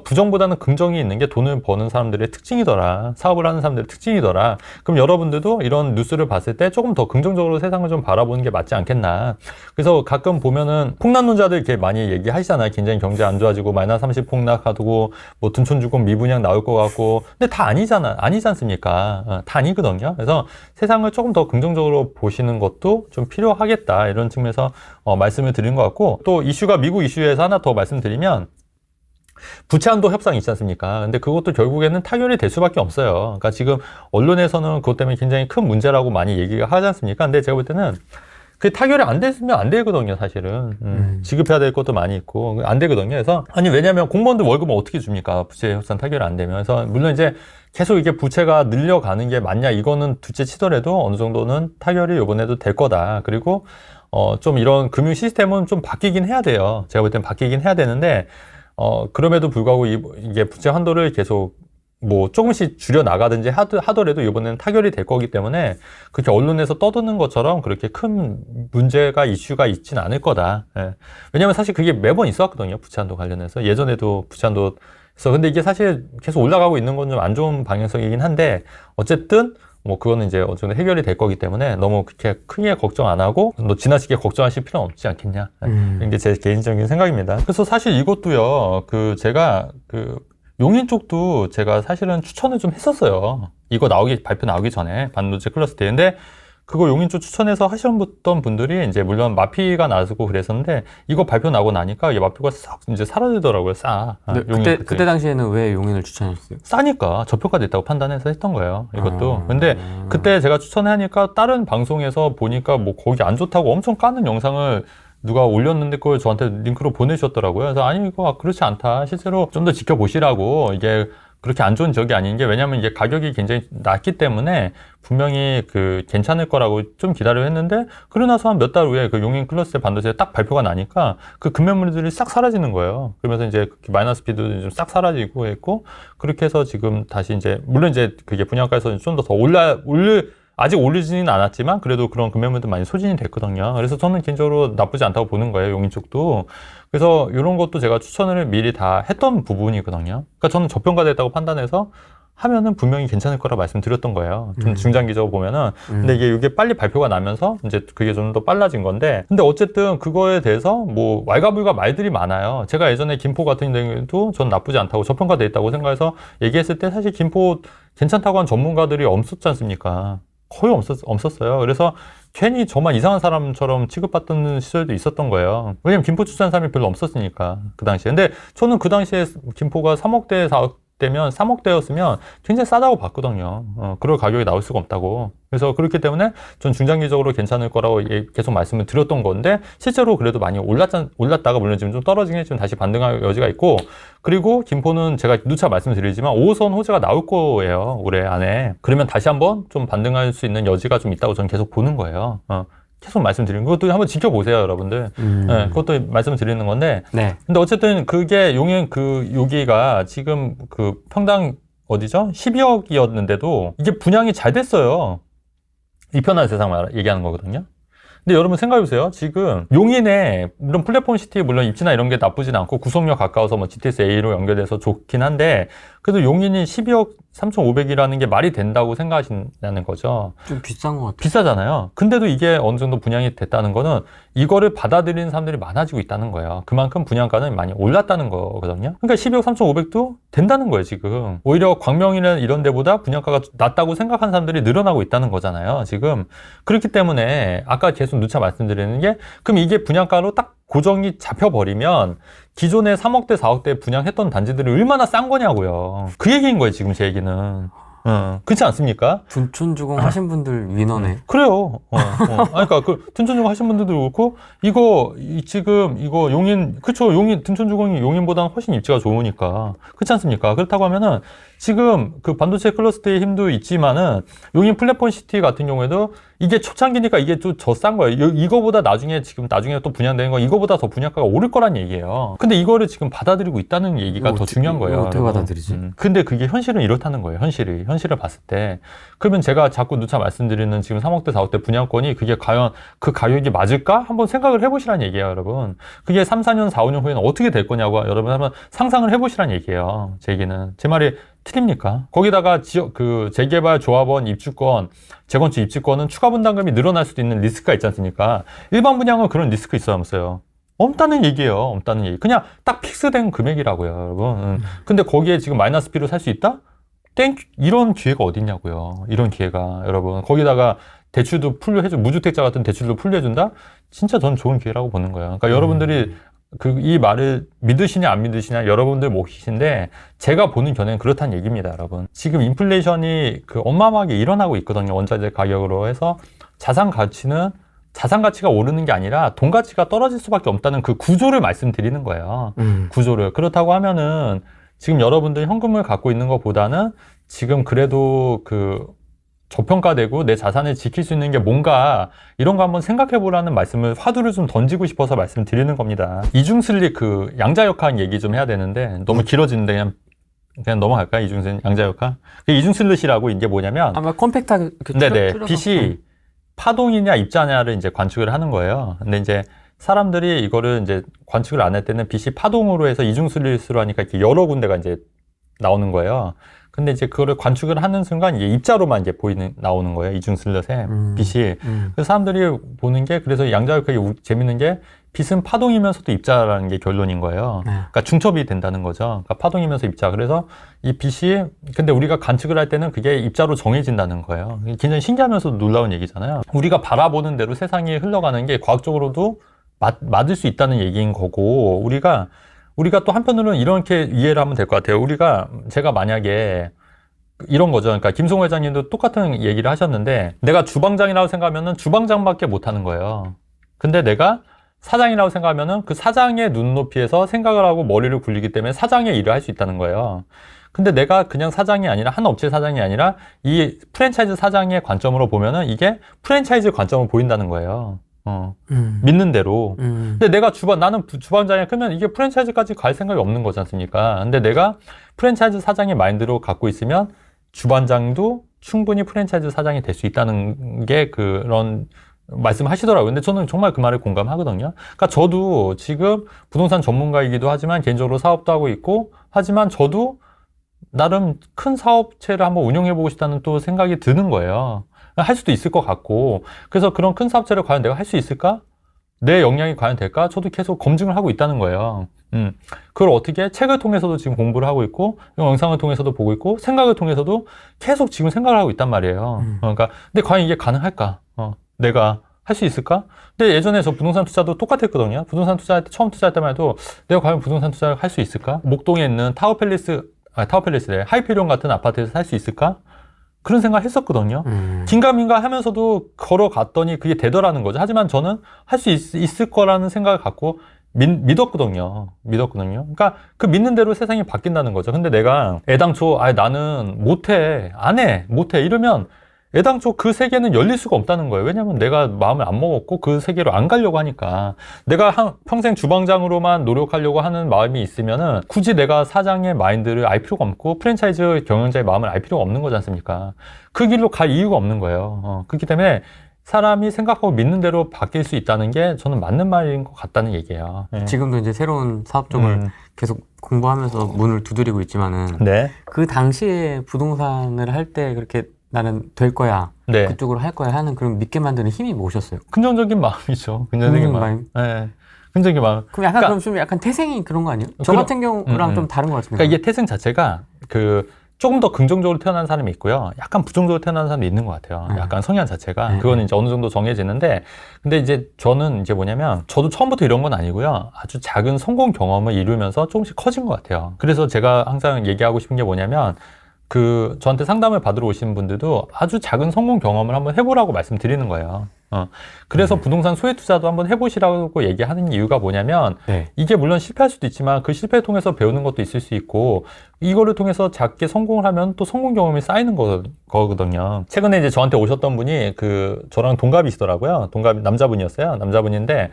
부정보다는 긍정이 있는 게 돈을 버는 사람들의 특징이더라. 사업을 하는 사람들의 특징이더라. 그럼 여러분들도 이런 뉴스를 봤을 때 조금 더 긍정적으로 세상을 좀 바라보는 게 맞지 않겠나. 그래서 가끔 보면은 폭락론자들 이렇게 많이 얘기하시잖아요. 굉장히 경제 안 좋아지고 마이너스 30 폭락하고 뭐 둔촌주공 미분양 나올 것 같고. 근데 다 아니지 않습니까? 다 아니거든요. 그래서 세상을 조금 더 긍정적으로 보시는 것도 좀 필요하겠다. 이런 측면에서 말씀을 드린 것 같고 또 이슈가 미국 이슈에서 하나 더 말씀드리면 부채 한도 협상 있지 않습니까? 근데 그것도 결국에는 타결이 될 수밖에 없어요. 그러니까 지금 언론에서는 그것 때문에 굉장히 큰 문제라고 많이 얘기가 하지 않습니까? 근데 제가 볼 때는 그 타결이 안 됐으면 안 되거든요, 사실은. 지급해야 될 것도 많이 있고, 안 되거든요. 그래서, 왜냐면 공무원들 월급은 어떻게 줍니까? 부채 협상 타결이 안 되면. 그래서, 물론 이제 계속 이게 부채가 늘려가는 게 맞냐, 이거는 둘째 치더라도 어느 정도는 타결이 이번에도 될 거다. 그리고, 좀 이런 금융 시스템은 좀 바뀌긴 해야 돼요. 제가 볼 땐 바뀌긴 해야 되는데, 그럼에도 불구하고 이게 부채 한도를 계속 뭐 조금씩 줄여 나가든지 하더라도 이번에는 타결이 될 거기 때문에 그렇게 언론에서 떠드는 것처럼 그렇게 큰 문제가 이슈가 있진 않을 거다. 예. 왜냐면 사실 그게 매번 있었거든요. 부채 한도 관련해서. 예전에도 부채 한도 근데 이게 사실 계속 올라가고 있는 건 좀 안 좋은 방향성이긴 한데 어쨌든 뭐 그거는 이제 어느 정도 해결이 될 거기 때문에 너무 그렇게 크게 걱정 안 하고 너 지나치게 걱정하실 필요는 없지 않겠냐. 이게 제 개인적인 생각입니다. 그래서 사실 이것도요. 제가 용인 쪽도 제가 사실은 추천을 좀 했었어요. 이거 발표 나오기 전에 반도체 클러스터. 근데 그거 용인 쪽 추천해서 하셨던 분들이 이제 물론 마피가 나서고 그랬었는데 이거 발표 나고 나니까 이 마피가 싹 이제 사라지더라고요. 그때 당시에는 왜 용인을 추천했어요? 싸니까 저평가됐다고 판단해서 했던 거예요. 이것도. 근데 그때 제가 추천하니까 다른 방송에서 보니까 뭐 거기 안 좋다고 엄청 까는 영상을 누가 올렸는데 그걸 저한테 링크로 보내주셨더라고요. 그래서 아니 이거 그렇지 않다. 실제로 좀 더 지켜보시라고. 이게 그렇게 안 좋은 적이 아닌 게 왜냐면 이게 가격이 굉장히 낮기 때문에 분명히 괜찮을 거라고 좀 기다려 했는데 그러고 나서 한 몇 달 후에 용인 클러스터 반도체 딱 발표가 나니까 급매물들이 싹 사라지는 거예요. 그러면서 이제 마이너스 스피드도 좀 싹 사라지고 했고 그렇게 해서 지금 다시 이제 물론 이제 그게 분양가에서 좀 더 아직 올리지는 않았지만 그래도 그런 금매물도 많이 소진이 됐거든요. 그래서 저는 개인적으로 나쁘지 않다고 보는 거예요. 용인 쪽도. 그래서 이런 것도 제가 추천을 미리 다 했던 부분이거든요. 그러니까 저는 저평가됐다고 판단해서 하면은 분명히 괜찮을 거라 말씀드렸던 거예요. 좀 중장기적으로 보면은. 근데 이게 빨리 발표가 나면서 이제 그게 좀 더 빨라진 건데. 근데 어쨌든 그거에 대해서 뭐 왈가불가 말들이 많아요. 제가 예전에 김포 같은 경우도 전 나쁘지 않다고 저평가돼 있다고 생각해서 얘기했을 때 사실 김포 괜찮다고 한 전문가들이 없었지 않습니까? 거의 없었어요. 그래서 괜히 저만 이상한 사람처럼 취급받던 시절도 있었던 거예요. 왜냐면 김포 출산 사람이 별로 없었으니까 그 당시에. 근데 저는 그 당시에 김포가 3억대 4억대면 3억대였으면 굉장히 싸다고 봤거든요. 그럴 가격이 나올 수가 없다고. 그래서 그렇기 때문에 전 중장기적으로 괜찮을 거라고 계속 말씀을 드렸던 건데 실제로 그래도 많이 올랐다가 물론 지금 좀 떨어지긴 했지만 다시 반등할 여지가 있고 그리고 김포는 제가 누차 말씀드리지만 5호선 호재가 나올 거예요. 올해 안에. 그러면 다시 한번 좀 반등할 수 있는 여지가 좀 있다고 저는 계속 보는 거예요. 계속 말씀드리는 그것도 한번 지켜보세요, 여러분들. 네, 그것도 말씀을 드리는 건데. 네. 근데 어쨌든 그게 용인 여기가 지금 평당 어디죠? 12억이었는데도 이게 분양이 잘 됐어요. 이 편한 세상 얘기하는 거거든요. 근데 여러분 생각해보세요. 지금 용인에 물론 플랫폼 시티 물론 입지나 이런 게 나쁘진 않고 구속력 가까워서 뭐 GTS A로 연결돼서 좋긴 한데 그래도 용인이 12억 3,500이라는 게 말이 된다고 생각하시냐는 거죠. 좀 비싼 것 같아요. 비싸잖아요. 근데도 이게 어느 정도 분양이 됐다는 거는 이거를 받아들이는 사람들이 많아지고 있다는 거예요. 그만큼 분양가는 많이 올랐다는 거거든요. 그러니까 12억 3,500도 된다는 거예요, 지금. 오히려 광명이나 이런 데보다 분양가가 낮다고 생각하는 사람들이 늘어나고 있다는 거잖아요, 지금. 그렇기 때문에 아까 계속 누차 말씀드리는 게 그럼 이게 분양가로 딱 고정이 잡혀버리면 기존에 3억대, 4억대 분양했던 단지들이 얼마나 싼 거냐고요. 그 얘기인 거예요, 지금 제 얘기는. 그렇지 않습니까? 둔촌주공 하신 분들 위너네. 그래요. 그러니까 둔촌주공 하신 분들도 그렇고 지금 이거 용인 그쵸 둔촌주공이 용인보다는 훨씬 입지가 좋으니까 그렇지 않습니까? 그렇다고 하면은 지금 반도체 클러스터의 힘도 있지만은 용인 플랫폼 시티 같은 경우에도 이게 초창기니까 이게 좀 더 싼 거예요. 이거보다 나중에 또 분양되는 거 이거보다 더 분양가가 오를 거란 얘기예요. 근데 이거를 지금 받아들이고 있다는 얘기가 더 중요한 거예요. 어떻게 받아들이지? 근데 그게 현실은 이렇다는 거예요. 현실을 봤을 때. 그러면 제가 자꾸 누차 말씀드리는 지금 3억대, 4억대 분양권이 그게 과연 그 가격이 맞을까? 한번 생각을 해보시라는 얘기예요, 여러분. 그게 3, 4년, 4, 5년 후에는 어떻게 될 거냐고 여러분 한번 상상을 해보시라는 얘기예요. 제 얘기는. 제 말이 틀립니까? 거기다가 재개발 조합원 입주권, 재건축 입주권은 추가 분담금이 늘어날 수도 있는 리스크가 있지 않습니까? 일반 분양은 그런 리스크 있어야면서요. 없다는 얘기예요. 없다는 얘기. 그냥 딱 픽스된 금액이라고요, 여러분. 근데 거기에 지금 마이너스 P로 살 수 있다? 이런 기회가 어딨냐고요. 이런 기회가, 여러분. 거기다가 대출도 무주택자 같은 대출도 풀려준다? 진짜 전 좋은 기회라고 보는 거예요. 그러니까 여러분들이 이 말을 믿으시냐 안 믿으시냐 여러분들 몫인데 제가 보는 견해는 그렇다는 얘기입니다, 여러분. 지금 인플레이션이 어마어마하게 일어나고 있거든요. 원자재 가격으로 해서 자산 가치가 오르는 게 아니라 돈 가치가 떨어질 수밖에 없다는 그 구조를 말씀드리는 거예요. 구조를. 그렇다고 하면은 지금 여러분들 현금을 갖고 있는 것보다는 지금 그래도 저평가되고 내 자산을 지킬 수 있는 게 뭔가 이런 거 한번 생각해 보라는 말씀을 화두를 좀 던지고 싶어서 말씀드리는 겁니다. 이중슬릭 그 양자역학 얘기 좀 해야 되는데 너무 길어지는데 그냥 넘어갈까요? 이중슬릭 양자역학. 그 이중슬릿이라고 이게 뭐냐면 아마 컴팩트하게 네네 줄여서. 빛이 파동이냐 입자냐를 이제 관측을 하는 거예요. 근데 이제 사람들이 이거를 이제 관측을 안 할 때는 빛이 파동으로 해서 이중슬릿으로 하니까 이렇게 여러 군데가 이제 나오는 거예요. 근데 이제 그거를 관측을 하는 순간 이게 입자로만 이제 나오는 거예요. 이중슬릿에 빛이. 그래서 사람들이 보는 게 그래서 양자역학이 재밌는 게 빛은 파동이면서도 입자라는 게 결론인 거예요. 그러니까 중첩이 된다는 거죠. 그러니까 파동이면서 입자. 그래서 이 빛이 근데 우리가 관측을 할 때는 그게 입자로 정해진다는 거예요. 굉장히 신기하면서도 놀라운 얘기잖아요. 우리가 바라보는 대로 세상이 흘러가는 게 과학적으로도 맞을 수 있다는 얘기인 거고 우리가 또 한편으로는 이렇게 이해를 하면 될 것 같아요. 제가 만약에 이런 거죠. 그러니까 김성호 회장님도 똑같은 얘기를 하셨는데 내가 주방장이라고 생각하면은 주방장밖에 못 하는 거예요. 근데 내가 사장이라고 생각하면은 그 사장의 눈높이에서 생각을 하고 머리를 굴리기 때문에 사장의 일을 할 수 있다는 거예요. 근데 내가 그냥 사장이 아니라 한 업체 사장이 아니라 이 프랜차이즈 사장의 관점으로 보면은 이게 프랜차이즈 관점을 보인다는 거예요. 믿는 대로. 근데 내가 나는 주방장이 크면 이게 프랜차이즈까지 갈 생각이 없는 거지 않습니까? 근데 내가 프랜차이즈 사장의 마인드로 갖고 있으면 주방장도 충분히 프랜차이즈 사장이 될 수 있다는 게 그런 말씀하시더라고요. 근데 저는 정말 그 말에 공감하거든요. 그러니까 저도 지금 부동산 전문가이기도 하지만 개인적으로 사업도 하고 있고 하지만 저도 나름 큰 사업체를 한번 운영해보고 싶다는 또 생각이 드는 거예요. 할 수도 있을 것 같고 그래서 그런 큰 사업체를 과연 내가 할 수 있을까? 내 역량이 과연 될까? 저도 계속 검증을 하고 있다는 거예요. 그걸 어떻게 책을 통해서도 지금 공부를 하고 있고 영상을 통해서도 보고 있고 생각을 통해서도 계속 지금 생각을 하고 있단 말이에요. 그러니까 근데 과연 이게 가능할까? 내가 할 수 있을까? 근데 예전에 저 부동산 투자도 똑같았거든요. 부동산 투자할 때 처음 투자할 때만 해도 내가 과연 부동산 투자를 할 수 있을까? 목동에 있는 타워팰리스래 하이페리온 같은 아파트에서 살 수 있을까? 그런 생각을 했었거든요. 긴가민가 하면서도 걸어갔더니 그게 되더라는 거죠. 하지만 저는 할 수 있을 거라는 생각을 갖고 믿었거든요. 그러니까 그 믿는 대로 세상이 바뀐다는 거죠. 근데 내가 애당초 나는 못해 이러면 애당초 그 세계는 열릴 수가 없다는 거예요. 왜냐면 내가 마음을 안 먹었고 그 세계로 안 가려고 하니까. 내가 평생 주방장으로만 노력하려고 하는 마음이 있으면은 굳이 내가 사장의 마인드를 알 필요가 없고 프랜차이즈 경영자의 마음을 알 필요가 없는 거지 않습니까? 그 길로 갈 이유가 없는 거예요. 그렇기 때문에 사람이 생각하고 믿는 대로 바뀔 수 있다는 게 저는 맞는 말인 것 같다는 얘기예요. 네. 지금도 이제 새로운 사업 쪽을 계속 공부하면서 문을 두드리고 있지만은 네. 그 당시에 부동산을 할 때 그렇게 나는 될 거야. 네. 그쪽으로 할 거야 하는 그런 믿게 만드는 힘이 뭐셨어요? 긍정적인 마음이죠. 긍정적인 마음. 네. 긍정적인 마음. 그럼 약간 그럼 좀 약간 태생이 그런 거 아니에요? 저 같은 경우랑 좀 다른 것 같습니다. 그러니까 이게 태생 자체가 조금 더 긍정적으로 태어난 사람이 있고요. 약간 부정적으로 태어난 사람도 있는 것 같아요. 약간 성향 자체가. 그거는 이제 어느 정도 정해지는데, 근데 이제 저는 이제 뭐냐면, 저도 처음부터 이런 건 아니고요. 아주 작은 성공 경험을 이루면서 조금씩 커진 것 같아요. 그래서 제가 항상 얘기하고 싶은 게 뭐냐면, 저한테 상담을 받으러 오시는 분들도 아주 작은 성공 경험을 한번 해보라고 말씀드리는 거예요. 그래서 부동산 소액 투자도 한번 해보시라고 얘기하는 이유가 뭐냐면, 이게 물론 실패할 수도 있지만 그 실패를 통해서 배우는 것도 있을 수 있고, 이거를 통해서 작게 성공을 하면 또 성공 경험이 쌓이는 거거든요. 최근에 이제 저한테 오셨던 분이 저랑 동갑이시더라고요. 남자분이었어요. 남자분인데,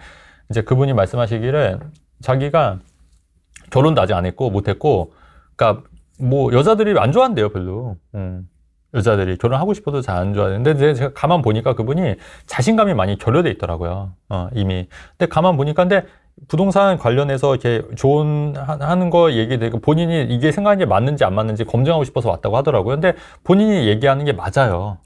이제 그분이 말씀하시기를 자기가 결혼도 아직 안 했고, 못 했고, 그러니까 뭐 여자들이 안 좋아한대요, 별로. 여자들이 결혼하고 싶어도 잘 안 좋아하는데 제가 가만 보니까 그분이 자신감이 많이 결여돼 있더라고요. 이미. 근데 가만 보니까 근데 부동산 관련해서 이렇게 하는 거 얘기되고 본인이 이게 생각이 맞는지 안 맞는지 검증하고 싶어서 왔다고 하더라고요. 근데 본인이 얘기하는 게 맞아요.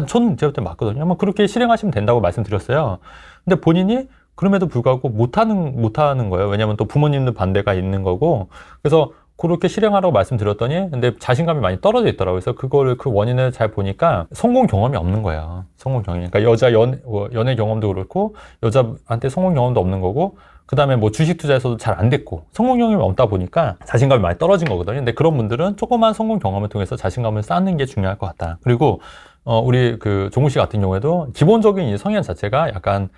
저는 제가 그때 맞거든요. 뭐 그렇게 실행하시면 된다고 말씀드렸어요. 근데 본인이 그럼에도 불구하고 못하는 거예요. 왜냐면 또 부모님들 반대가 있는 거고. 그래서 그렇게 실행하라고 말씀드렸더니 근데 자신감이 많이 떨어져 있더라고요. 그래서 그 원인을 잘 보니까 성공 경험이 없는 거예요. 성공 경험이. 그러니까 연애 경험도 그렇고 여자한테 성공 경험도 없는 거고 그다음에 뭐 주식 투자에서도 잘 안 됐고 성공 경험이 없다 보니까 자신감이 많이 떨어진 거거든요. 근데 그런 분들은 조그만 성공 경험을 통해서 자신감을 쌓는 게 중요할 것 같다. 그리고 우리 종우 씨 같은 경우에도 기본적인 이 성향 자체가 약간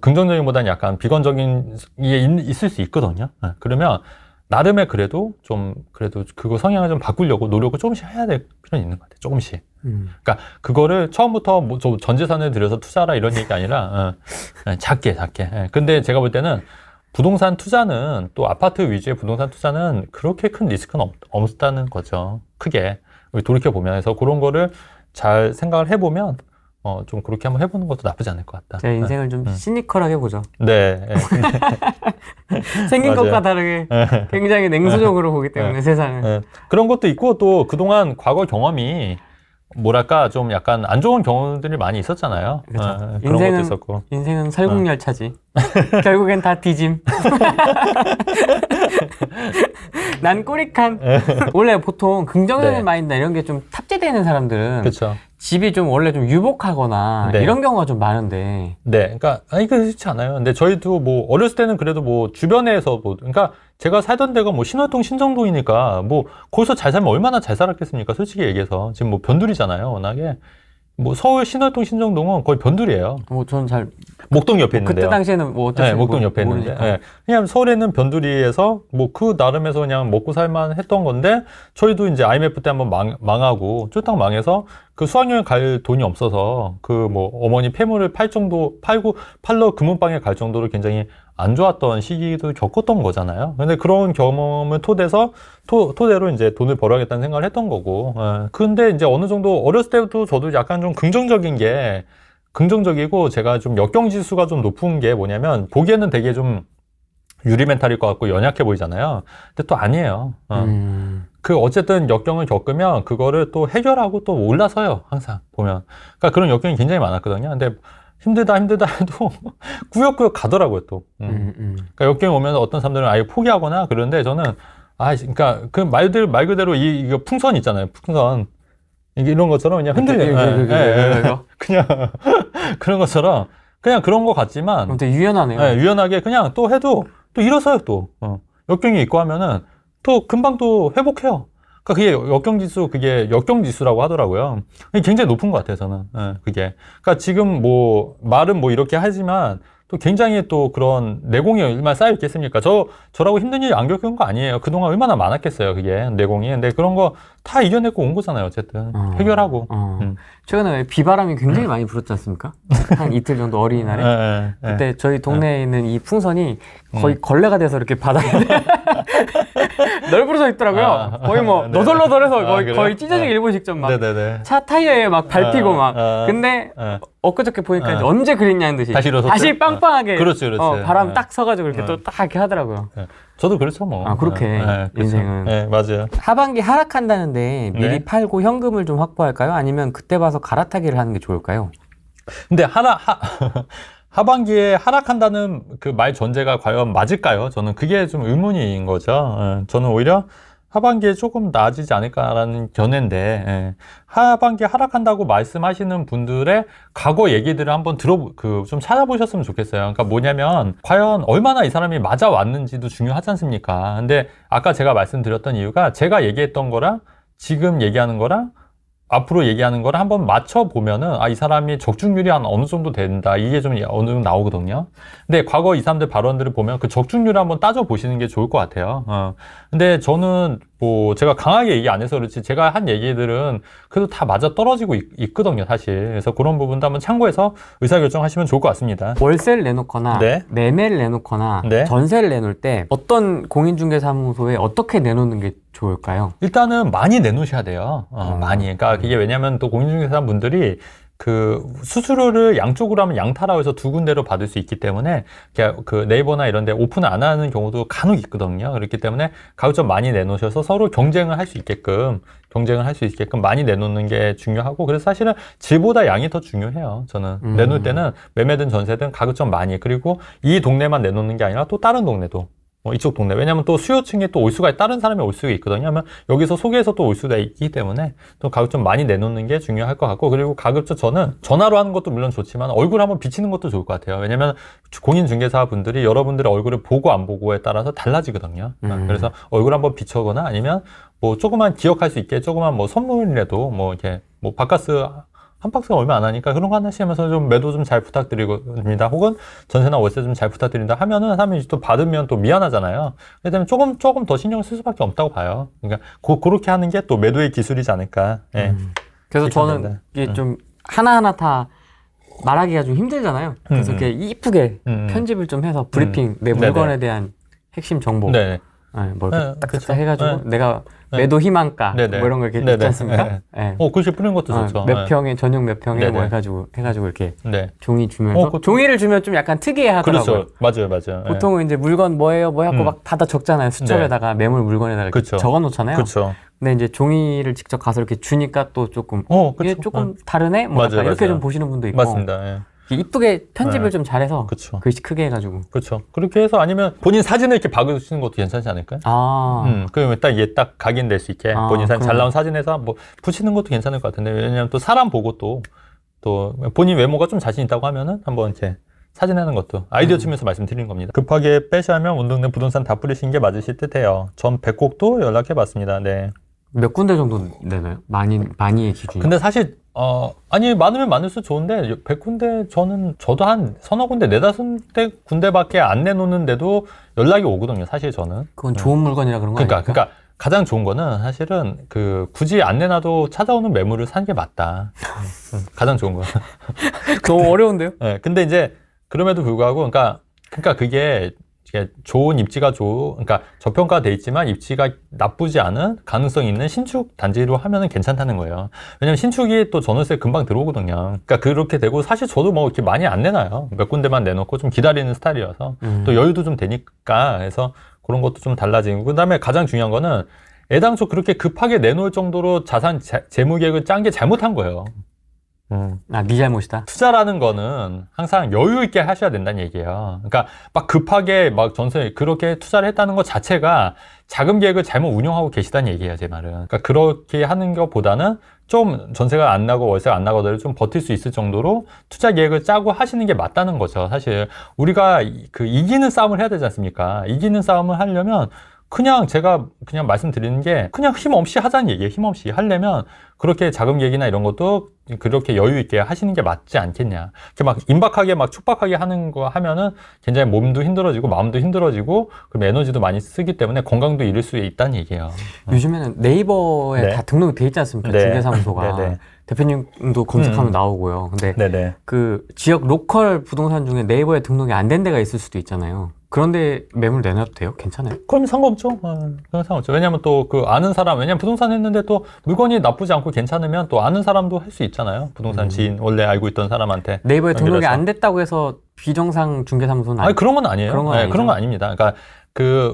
긍정적인보다는 약간 비관적인 게 있을 수 있거든요. 그러면 나름의 그래도 그거 성향을 좀 바꾸려고 노력을 조금씩 해야 될 필요는 있는 것 같아요. 조금씩. 그러니까 그거를 처음부터 뭐 전 재산을 들여서 투자라 이런 얘기 아니라 작게. 예. 근데 제가 볼 때는 부동산 투자는 또 아파트 위주의 부동산 투자는 그렇게 큰 리스크는 없다는 거죠. 크게. 우리 돌이켜 보면서 그런 거를 잘 생각을 해보면 좀 그렇게 한번 해보는 것도 나쁘지 않을 것 같다. 제 인생을 좀 시니컬하게 보죠. 네. 생긴 맞아요. 것과 다르게 굉장히 냉소적으로 보기 때문에 세상을. 그런 것도 있고 또 그동안 과거 경험이 뭐랄까 좀 약간 안 좋은 경험들이 많이 있었잖아요. 그렇죠. 그런 것도 있었고. 인생은 설국열차지. 결국엔 다 뒤짐. 난 꼬리칸. 원래 보통 긍정적인 네. 마인드 이런 게 좀 탑재되어 있는 사람들은 그렇죠. 집이 좀 원래 좀 유복하거나 네. 이런 경우가 좀 많은데. 네, 그러니까 그렇지 않아요. 근데 저희도 뭐 어렸을 때는 그래도 뭐 주변에서 뭐 그러니까 제가 살던 데가 뭐 신월동 신정동이니까 뭐 거기서 잘 살면 얼마나 잘 살았겠습니까? 솔직히 얘기해서 지금 뭐 변두리잖아요, 워낙에. 뭐 서울 신월동 신정동은 거의 변두리예요. 뭐 저는 잘 목동 옆에 있는데요. 그때 당시에는 뭐 어쨌든 네, 목동 옆에 있는데. 네. 그냥 서울에는 변두리에서 뭐 그 나름에서 그냥 먹고 살만 했던 건데 저희도 이제 IMF 때 한번 망하고 쫄딱 망해서 그 수학여행 갈 돈이 없어서 그 뭐 어머니 폐물을 팔러 금은방에 갈 정도로 굉장히 안 좋았던 시기도 겪었던 거잖아요. 근데 그런 경험을 토대로 이제 돈을 벌어야겠다는 생각을 했던 거고. 근데 이제 어느 정도 어렸을 때부터 저도 약간 좀 긍정적이고 제가 좀 역경지수가 좀 높은 게 뭐냐면 보기에는 되게 좀 유리멘탈일 것 같고 연약해 보이잖아요. 근데 또 아니에요. 그 어쨌든 역경을 겪으면 그거를 또 해결하고 또 올라서요. 항상 보면. 그러니까 그런 역경이 굉장히 많았거든요. 근데 힘들다 해도 꾸역꾸역 가더라고요 또. 그러니까 역경이 오면 어떤 사람들은 아예 포기하거나 그러는데 저는 그러니까 그 말 그대로 이거 풍선 있잖아요. 풍선. 이런 것처럼 그냥 흔들려요. 그냥 그런 것처럼 그냥 그런 것 같지만 되게 유연하네요. 네, 유연하게 그냥 또 해도 또 일어서요 또. 역경이 있고 하면은 또 금방 또 회복해요. 그러니까 그게 역경지수라고 하더라고요. 그게 굉장히 높은 것 같아요 저는. 그게. 그러니까 지금 뭐 말은 뭐 이렇게 하지만 또 굉장히 또 그런 내공이 얼마나 쌓여 있겠습니까? 저라고 힘든 일 안 겪은 거 아니에요. 그동안 얼마나 많았겠어요, 그게, 내공이. 근데 그런 거 다 이겨내고 온 거잖아요, 어쨌든. 해결하고. 최근에 왜 비바람이 굉장히 많이 불었지 않습니까? 한 이틀 정도 어린이날에. 그때 저희 동네에 있는 이 풍선이 거의 걸레가 돼서 이렇게 바닥에 널브러져 있더라고요. 거의 뭐 너덜너덜해서 거의 찢어지기 일보 직전 막 차 타이어에 막 밟히고 막. 근데 엊그저께 보니까 이제 언제 그랬냐는 듯이 다시 빵빵하게 그렇지. 바람 딱 서가지고 이렇게 또 딱 이렇게 하더라고요. 저도 그렇죠 뭐. 그렇게 인생은. 네, 맞아요. 하반기 하락한다는데 미리 팔고 현금을 좀 확보할까요? 아니면 그때 봐서 갈아타기를 하는 게 좋을까요? 근데 하반기에 하락한다는 그 말 전제가 과연 맞을까요? 저는 그게 좀 의문인 거죠. 저는 오히려 하반기에 조금 나아지지 않을까라는 견해인데, 하반기에 하락한다고 말씀하시는 분들의 과거 얘기들을 한번 좀 찾아보셨으면 좋겠어요. 그러니까 뭐냐면, 과연 얼마나 이 사람이 맞아왔는지도 중요하지 않습니까? 근데 아까 제가 말씀드렸던 이유가 제가 얘기했던 거랑 지금 얘기하는 거랑 앞으로 얘기하는 걸 한번 맞춰보면은, 이 사람이 적중률이 한 어느 정도 된다. 이게 좀 어느 정도 나오거든요. 근데 과거 이 사람들 발언들을 보면 그 적중률을 한번 따져보시는 게 좋을 것 같아요. 근데 저는 뭐, 제가 강하게 얘기 안 해서 그렇지, 제가 한 얘기들은 그래도 다 맞아 떨어지고 있거든요, 사실. 그래서 그런 부분도 한번 참고해서 의사결정하시면 좋을 것 같습니다. 월세를 내놓거나, 매매를 내놓거나, 전세를 내놓을 때 어떤 공인중개사무소에 어떻게 내놓는 게 좋을까요? 일단은 많이 내놓으셔야 돼요. 많이. 그러니까 그게 왜냐면 또 공인중개사 분들이 그 수수료를 양쪽으로 하면 양타라고 해서 두 군데로 받을 수 있기 때문에 그 네이버나 이런 데 오픈을 안 하는 경우도 간혹 있거든요. 그렇기 때문에 가급적 많이 내놓으셔서 서로 경쟁을 할 수 있게끔 많이 내놓는 게 중요하고, 그래서 사실은 질보다 양이 더 중요해요. 저는 내놓을 때는 매매든 전세든 가급적 많이, 그리고 이 동네만 내놓는 게 아니라 또 다른 동네도 이쪽 동네. 왜냐면 또 수요층에 또 올 수가, 다른 사람이 올 수가 있거든요. 하면 여기서 소개해서 또 올 수가 있기 때문에 또 가급적 많이 내놓는 게 중요할 것 같고, 그리고 가급적 저는 전화로 하는 것도 물론 좋지만 얼굴 한번 비치는 것도 좋을 것 같아요. 왜냐면 공인중개사 분들이 여러분들의 얼굴을 보고 안 보고에 따라서 달라지거든요. 그래서 얼굴 한번 비춰거나 아니면 뭐 조그만 기억할 수 있게 조그만 뭐 선물이라도 뭐 이렇게 뭐 바카스 한 박스가 얼마 안 하니까 그런 거 하나씩 하면서 좀 매도 좀 잘 부탁드립니다. 혹은 전세나 월세 좀 잘 부탁드린다 하면은 사람이 또 받으면 또 미안하잖아요. 그렇기 때문에 조금 더 신경을 쓸 수밖에 없다고 봐요. 그러니까 그렇게 하는 게 또 매도의 기술이지 않을까. 예. 그래서 저는 이게 좀 하나하나 다 말하기가 좀 힘들잖아요. 그래서 이렇게 이쁘게 편집을 좀 해서 브리핑, 내 물건에 대한 핵심 정보. 네. 뭐 네, 이렇게 딱딱딱 그쵸. 해가지고 네. 내가 네. 매도 희망가 뭐 네네. 이런 거 이렇게 네네. 있지 않습니까? 네. 네. 글씨 뿌리는 것도 좋죠. 몇 평에 전용 몇 평에 뭐 네네. 해가지고 이렇게 네. 종이 주면서 종이를 주면 좀 약간 특이해 하더라고요. 그렇죠. 맞아요. 보통은 이제 물건 뭐예요 뭐 해갖고 막 받아 적잖아요. 수첩에다가 매물 물건에다가 이렇게 그쵸. 적어놓잖아요. 그렇죠. 근데 이제 종이를 직접 가서 이렇게 주니까 또 조금 이게 조금 다르네? 뭐 맞아요, 약간 이렇게 맞아요. 좀 보시는 분도 있고 맞습니다. 예. 이쁘게 편집을 좀 잘해서 그쵸. 글씨 크게 해가지고 그렇죠. 그렇게 해서 아니면 본인 사진을 이렇게 박으시는 것도 괜찮지 않을까요? 그러면 딱 이게 딱 각인될 수 있게 본인 사진 잘 나온 사진에서 뭐 붙이는 것도 괜찮을 것 같은데 왜냐면 또 사람 보고 또 본인 외모가 좀 자신 있다고 하면은 한번 이렇게 사진하는 것도 아이디어 측면에서 말씀드리는 겁니다. 급하게 빼시하면 운동된 부동산 다 뿌리신 게 맞으실 듯해요. 전 백곡도 연락해봤습니다. 네. 몇 군데 정도 내나요? 많이의 기준이. 근데 사실 아니 많으면 많을수록 좋은데 100군데 저도 한 서너 군데 4-5 군데밖에 안 내놓는데도 연락이 오거든요. 사실 저는. 그건 좋은 물건이라 그런 거 아닙니까? 그러니까 가장 좋은 거는 사실은 굳이 안 내놔도 찾아오는 매물을 사는 게 맞다. 가장 좋은 거. 너무 어려운데요? 네, 근데 이제 그럼에도 불구하고 그러니까 그게 좋은 입지가 그러니까 저평가돼 있지만 입지가 나쁘지 않은 가능성 있는 신축 단지로 하면은 괜찮다는 거예요. 왜냐면 신축이 또 전월세 금방 들어오거든요. 그러니까 그렇게 되고 사실 저도 뭐 이렇게 많이 안 내놔요. 몇 군데만 내놓고 좀 기다리는 스타일이어서 또 여유도 좀 되니까 그래서 그런 것도 좀 달라지고 그다음에 가장 중요한 거는 애당초 그렇게 급하게 내놓을 정도로 자산 재무 계획을 짠 게 잘못한 거예요. 네 잘못이다. 투자라는 거는 항상 여유 있게 하셔야 된다는 얘기예요. 그러니까 막 급하게 막 전세 그렇게 투자를 했다는 것 자체가 자금 계획을 잘못 운영하고 계시다는 얘기예요, 제 말은. 그러니까 그렇게 하는 것보다는 좀 전세가 안 나고 월세가 안 나고도 좀 버틸 수 있을 정도로 투자 계획을 짜고 하시는 게 맞다는 거죠. 사실 우리가 이기는 싸움을 해야 되지 않습니까? 이기는 싸움을 하려면 제가 말씀드리는 게 그냥 힘없이 하자는 얘기예요. 힘없이 하려면 그렇게 자금 계획이나 이런 것도 그렇게 여유 있게 하시는 게 맞지 않겠냐. 이렇게 막 임박하게 막 촉박하게 하는 거 하면은 굉장히 몸도 힘들어지고 마음도 힘들어지고 그럼 에너지도 많이 쓰기 때문에 건강도 잃을 수 있다는 얘기예요. 요즘에는 네이버에 다 등록이 돼 있지 않습니까? 중개사무소가. 대표님도 검색하면 나오고요. 근데 그 지역 로컬 부동산 중에 네이버에 등록이 안 된 데가 있을 수도 있잖아요. 그런데 매물 내놔도 돼요? 괜찮아요? 그럼 상관없죠. 그건 상관없죠. 왜냐면 또 아는 사람, 왜냐면 부동산 했는데 또 물건이 나쁘지 않고 괜찮으면 또 아는 사람도 할 수 있잖아요. 부동산 지인, 원래 알고 있던 사람한테. 네이버에 등록이 안 됐다고 해서 비정상 중개사무소는 아니, 그런 건 아니에요. 그런 건 아니죠? 그런 건 아닙니다. 그러니까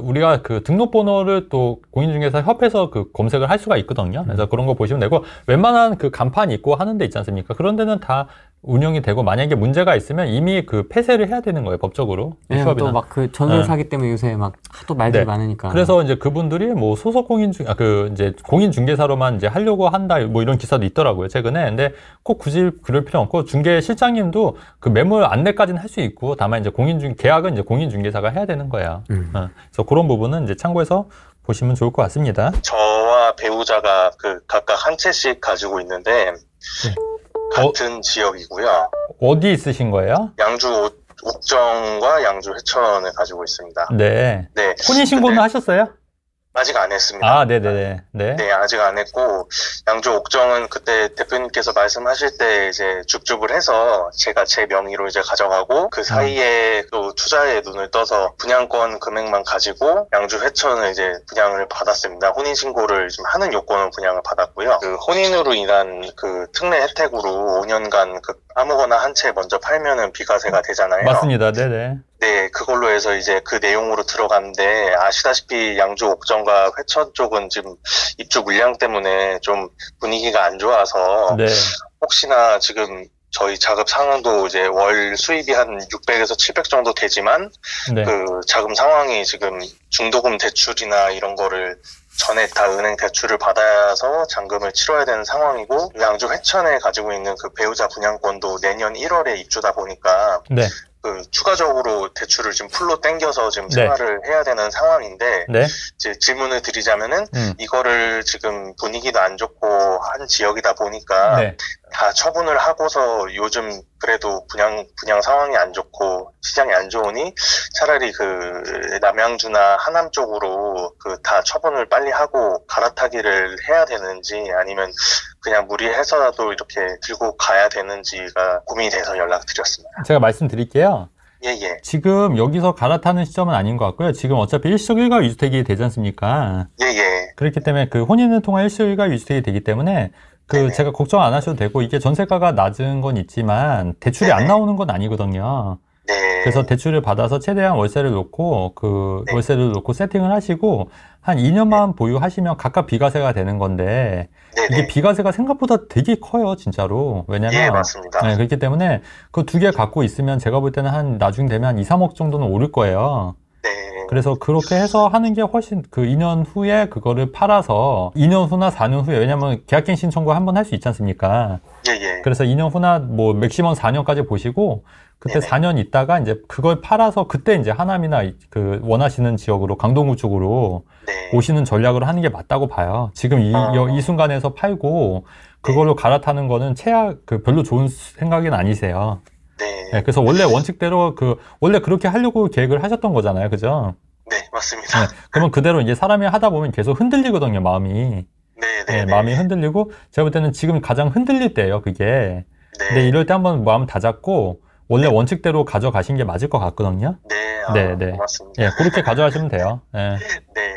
우리가 등록번호를 또 공인중개사 협회에서 검색을 할 수가 있거든요. 그래서 그런 거 보시면 되고, 웬만한 간판이 있고 하는 데 있지 않습니까? 그런 데는 다 운영이 되고, 만약에 문제가 있으면 이미 폐쇄를 해야 되는 거예요, 법적으로. 또 막 전세 사기 때문에 요새 막 하도 말들이 많으니까. 그래서 이제 그분들이 뭐 소속 이제 공인중개사로만 이제 하려고 한다, 뭐 이런 기사도 있더라고요, 최근에. 근데 꼭 굳이 그럴 필요 없고, 중개실장님도 매물 안내까지는 할 수 있고, 다만 이제 계약은 이제 공인중개사가 해야 되는 거예요. 그래서 그런 부분은 이제 참고해서 보시면 좋을 것 같습니다. 저와 배우자가 각각 한 채씩 가지고 있는데 같은 지역이고요. 어디 있으신 거예요? 양주 옥정과 양주 회천을 가지고 있습니다. 네. 네. 혼인신고는 하셨어요? 아직 안 했습니다. 아, 네네네. 네, 아직 안 했고, 양주 옥정은 그때 대표님께서 말씀하실 때 이제 줍줍을 해서 제가 제 명의로 이제 가져가고, 그 사이에 또 투자에 눈을 떠서 분양권 금액만 가지고 양주 회천을 이제 분양을 받았습니다. 혼인신고를 좀 하는 요건으로 분양을 받았고요. 혼인으로 인한 특례 혜택으로 5년간 아무거나 한 채 먼저 팔면은 비과세가 되잖아요. 맞습니다. 네네. 네, 그걸로 해서 이제 그 내용으로 들어갔는데 아시다시피 양주 옥정과 회천 쪽은 지금 입주 물량 때문에 좀 분위기가 안 좋아서 혹시나 지금 저희 자금 상황도 이제 월 수입이 한 600에서 700 정도 되지만 자금 상황이 지금 중도금 대출이나 이런 거를 전에 다 은행 대출을 받아서 잔금을 치러야 되는 상황이고 양주 회천에 가지고 있는 배우자 분양권도 내년 1월에 입주다 보니까 추가적으로 대출을 지금 풀로 땡겨서 지금 생활을 해야 되는 상황인데 이제 질문을 드리자면은 이거를 지금 분위기도 안 좋고 한 지역이다 보니까 다 처분을 하고서 요즘 그래도 분양 상황이 안 좋고 시장이 안 좋으니 차라리 그 남양주나 하남 쪽으로 그 다 처분을 빨리 하고 갈아타기를 해야 되는지 아니면 그냥 무리해서라도 이렇게 들고 가야 되는지가 고민이 돼서 연락드렸습니다. 제가 말씀드릴게요. 예. 지금 여기서 갈아타는 시점은 아닌 것 같고요. 지금 어차피 일시적 일가 유주택이 되지 않습니까? 예. 그렇기 때문에 그 혼인을 통한 일시적 일가 유주택이 되기 때문에 네네. 제가 걱정 안 하셔도 되고 이게 전세가가 낮은 건 있지만 대출이 안 네네. 나오는 건 아니거든요. 네. 그래서 대출을 받아서 최대한 월세를 놓고 네. 월세를 놓고 세팅을 하시고 한 2년만 보유하시면 각각 비과세가 되는 건데 네네. 이게 비과세가 생각보다 되게 커요, 진짜로. 왜냐면 예, 맞습니다. 네, 그렇기 때문에 그 두 개 갖고 있으면 제가 볼 때는 한 나중 되면 한 2, 3억 정도는 오를 거예요. 네. 그래서 그렇게 해서 하는 게 훨씬 그 2년 후에 그거를 팔아서 2년 후나 4년 후에 왜냐면 계약갱신 청구 한 번 할 수 있지 않습니까? 예. 그래서 2년 후나 뭐 맥시멈 4년까지 보시고 그때 네네. 4년 있다가 이제 그걸 팔아서 그때 이제 하남이나 그 원하시는 지역으로 강동구 쪽으로 네. 오시는 전략으로 하는 게 맞다고 봐요. 지금 이 순간에서 팔고 그걸로 갈아타는 거는 별로 좋은 생각은 아니세요. 네. 네, 그래서 원래 원칙대로 원래 그렇게 하려고 계획을 하셨던 거잖아요. 그죠? 네, 맞습니다. 네, 그러면 그대로 이제 사람이 하다 보면 계속 흔들리거든요, 마음이. 네, 마음이 흔들리고 제가 볼 때는 지금 가장 흔들릴 때예요, 그게. 네. 근데 이럴 때 한번 마음 다잡고 원래 원칙대로 가져가신 게 맞을 것 같거든요. 네, 고맙습니다. 예, 그렇게 가져가시면 돼요. 예. 네.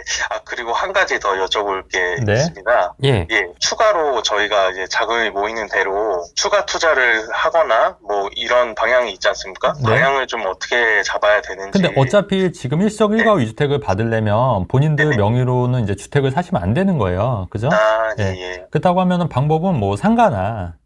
그리고 한 가지 더 여쭤볼 게 네. 있습니다. 예. 추가로 저희가 이제 자금이 모이는 대로 추가 투자를 하거나 뭐 이런 방향이 있지 않습니까? 네. 방향을 좀 어떻게 잡아야 되는지. 근데 어차피 지금 일시적 일가구 유주택을 받으려면 본인들 네네. 명의로는 이제 주택을 사시면 안 되는 거예요. 그죠? 예. 그렇다고 하면은 방법은 뭐 상가나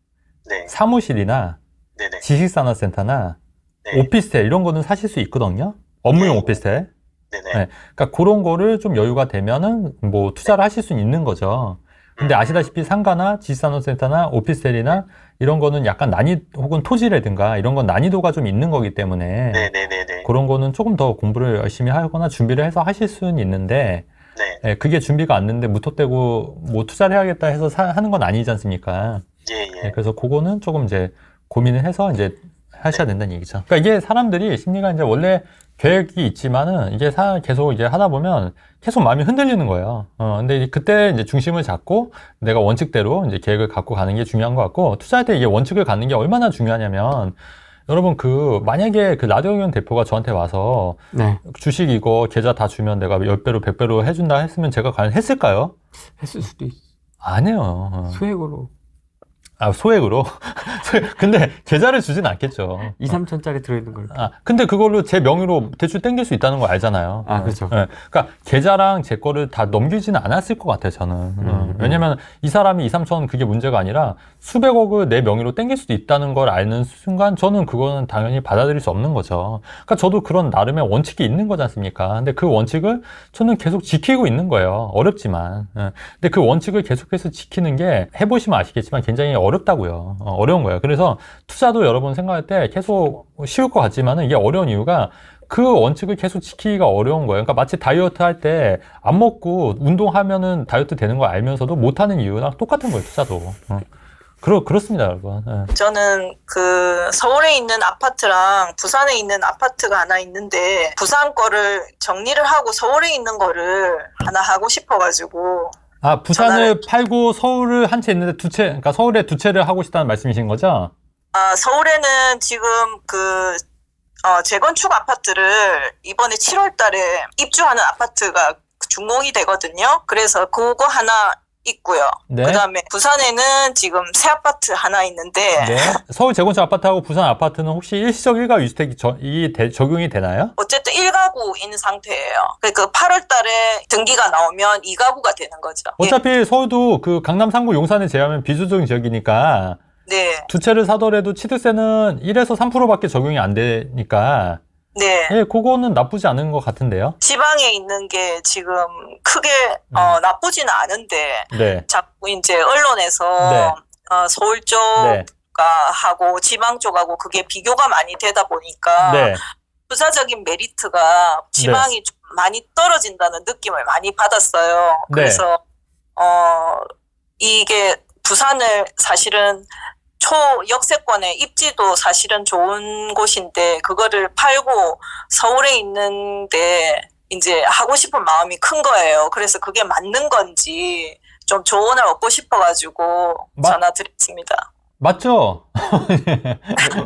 네. 사무실이나 네네. 지식산업센터나 네. 오피스텔 이런 거는 사실 수 있거든요. 업무용 네. 오피스텔. 네네. 네. 그러니까 그런 거를 좀 여유가 되면은 뭐 투자를 하실 수는 있는 거죠. 근데 아시다시피 상가나 지식산업센터나 오피스텔이나 이런 거는 약간 혹은 토지라든가 이런 건 난이도가 좀 있는 거기 때문에 네네네네. 그런 거는 조금 더 공부를 열심히 하거나 준비를 해서 하실 수는 있는데 네. 예, 그게 준비가 안 됐는데 무턱대고 뭐 투자를 해야겠다 해서 하는 건 아니지 않습니까? 예. 그래서 그거는 조금 이제 고민을 해서 이제 하셔야 된다는 얘기죠. 그러니까 이게 사람들이 심리가 이제 원래 계획이 있지만은 이게 계속 이제 하다 보면 계속 마음이 흔들리는 거예요. 근데 그때 이제 중심을 잡고 내가 원칙대로 이제 계획을 갖고 가는 게 중요한 것 같고 투자할 때 이게 원칙을 갖는 게 얼마나 중요하냐면 여러분 만약에 그 라디오경 대표가 저한테 와서 네. 주식 이거 계좌 다 주면 내가 10배로 100배로 해준다 했으면 제가 과연 했을까요? 했을 수도 있어. 아니에요. 소액으로. 소액으로? 근데 계좌를 주진 않겠죠. 2, 3천짜리 들어있는 걸로. 근데 그걸로 제 명의로 대출 땡길 수 있다는 거 알잖아요. 그렇죠. 그러니까 계좌랑 제 거를 다 넘기지는 않았을 것 같아요, 저는. 왜냐면 이 사람이 2, 3천 그게 문제가 아니라 수백억을 내 명의로 땡길 수도 있다는 걸 아는 순간 저는 그거는 당연히 받아들일 수 없는 거죠. 그러니까 저도 그런 나름의 원칙이 있는 거지 않습니까? 근데 그 원칙을 저는 계속 지키고 있는 거예요. 어렵지만. 근데 그 원칙을 계속해서 지키는 게 해보시면 아시겠지만 굉장히 어렵다고요. 어려운 거예요. 그래서 투자도 여러분 생각할 때 계속 쉬울 것 같지만 이게 어려운 이유가 그 원칙을 계속 지키기가 어려운 거예요. 그러니까 마치 다이어트 할 때 안 먹고 운동하면은 다이어트 되는 걸 알면서도 못하는 이유랑 똑같은 거예요, 투자도. 그렇습니다, 여러분. 저는 서울에 있는 아파트랑 부산에 있는 아파트가 하나 있는데 부산 거를 정리를 하고 서울에 있는 거를 하나 하고 싶어가지고 부산을 팔고 서울을 한 채 있는데 그러니까 서울에 두 채를 하고 싶다는 말씀이신 거죠? 서울에는 지금 재건축 아파트를 이번에 7월 달에 입주하는 아파트가 준공이 되거든요. 그래서 그거 하나 있고요. 네. 그다음에 부산에는 지금 새 아파트 하나 있는데 네. 서울 재건축 아파트하고 부산 아파트는 혹시 일시적 일가 유주택이 적용이 되나요? 어쨌든 1가구인 상태예요. 그러니까 8월 달에 등기가 나오면 2가구가 되는 거죠. 어차피 서울도 그 강남 3구 용산을 제외하면 비수도용 지역이니까 네. 두 채를 사더라도 취득세는 1에서 3%밖에 적용이 안 되니까 네. 예, 그거는 나쁘지 않은 것 같은데요. 지방에 있는 게 지금 크게 나쁘지는 않은데 네. 자꾸 이제 언론에서 네. 서울 쪽 네. 하고 지방 쪽하고 그게 비교가 많이 되다 보니까 네. 부사적인 메리트가 지방이 좀 많이 떨어진다는 느낌을 많이 받았어요. 그래서 이게 부산을 사실은 초역세권의 입지도 사실은 좋은 곳인데 그거를 팔고 서울에 있는데 이제 하고 싶은 마음이 큰 거예요. 그래서 그게 맞는 건지 좀 조언을 얻고 싶어가지고 전화드렸습니다. 맞죠?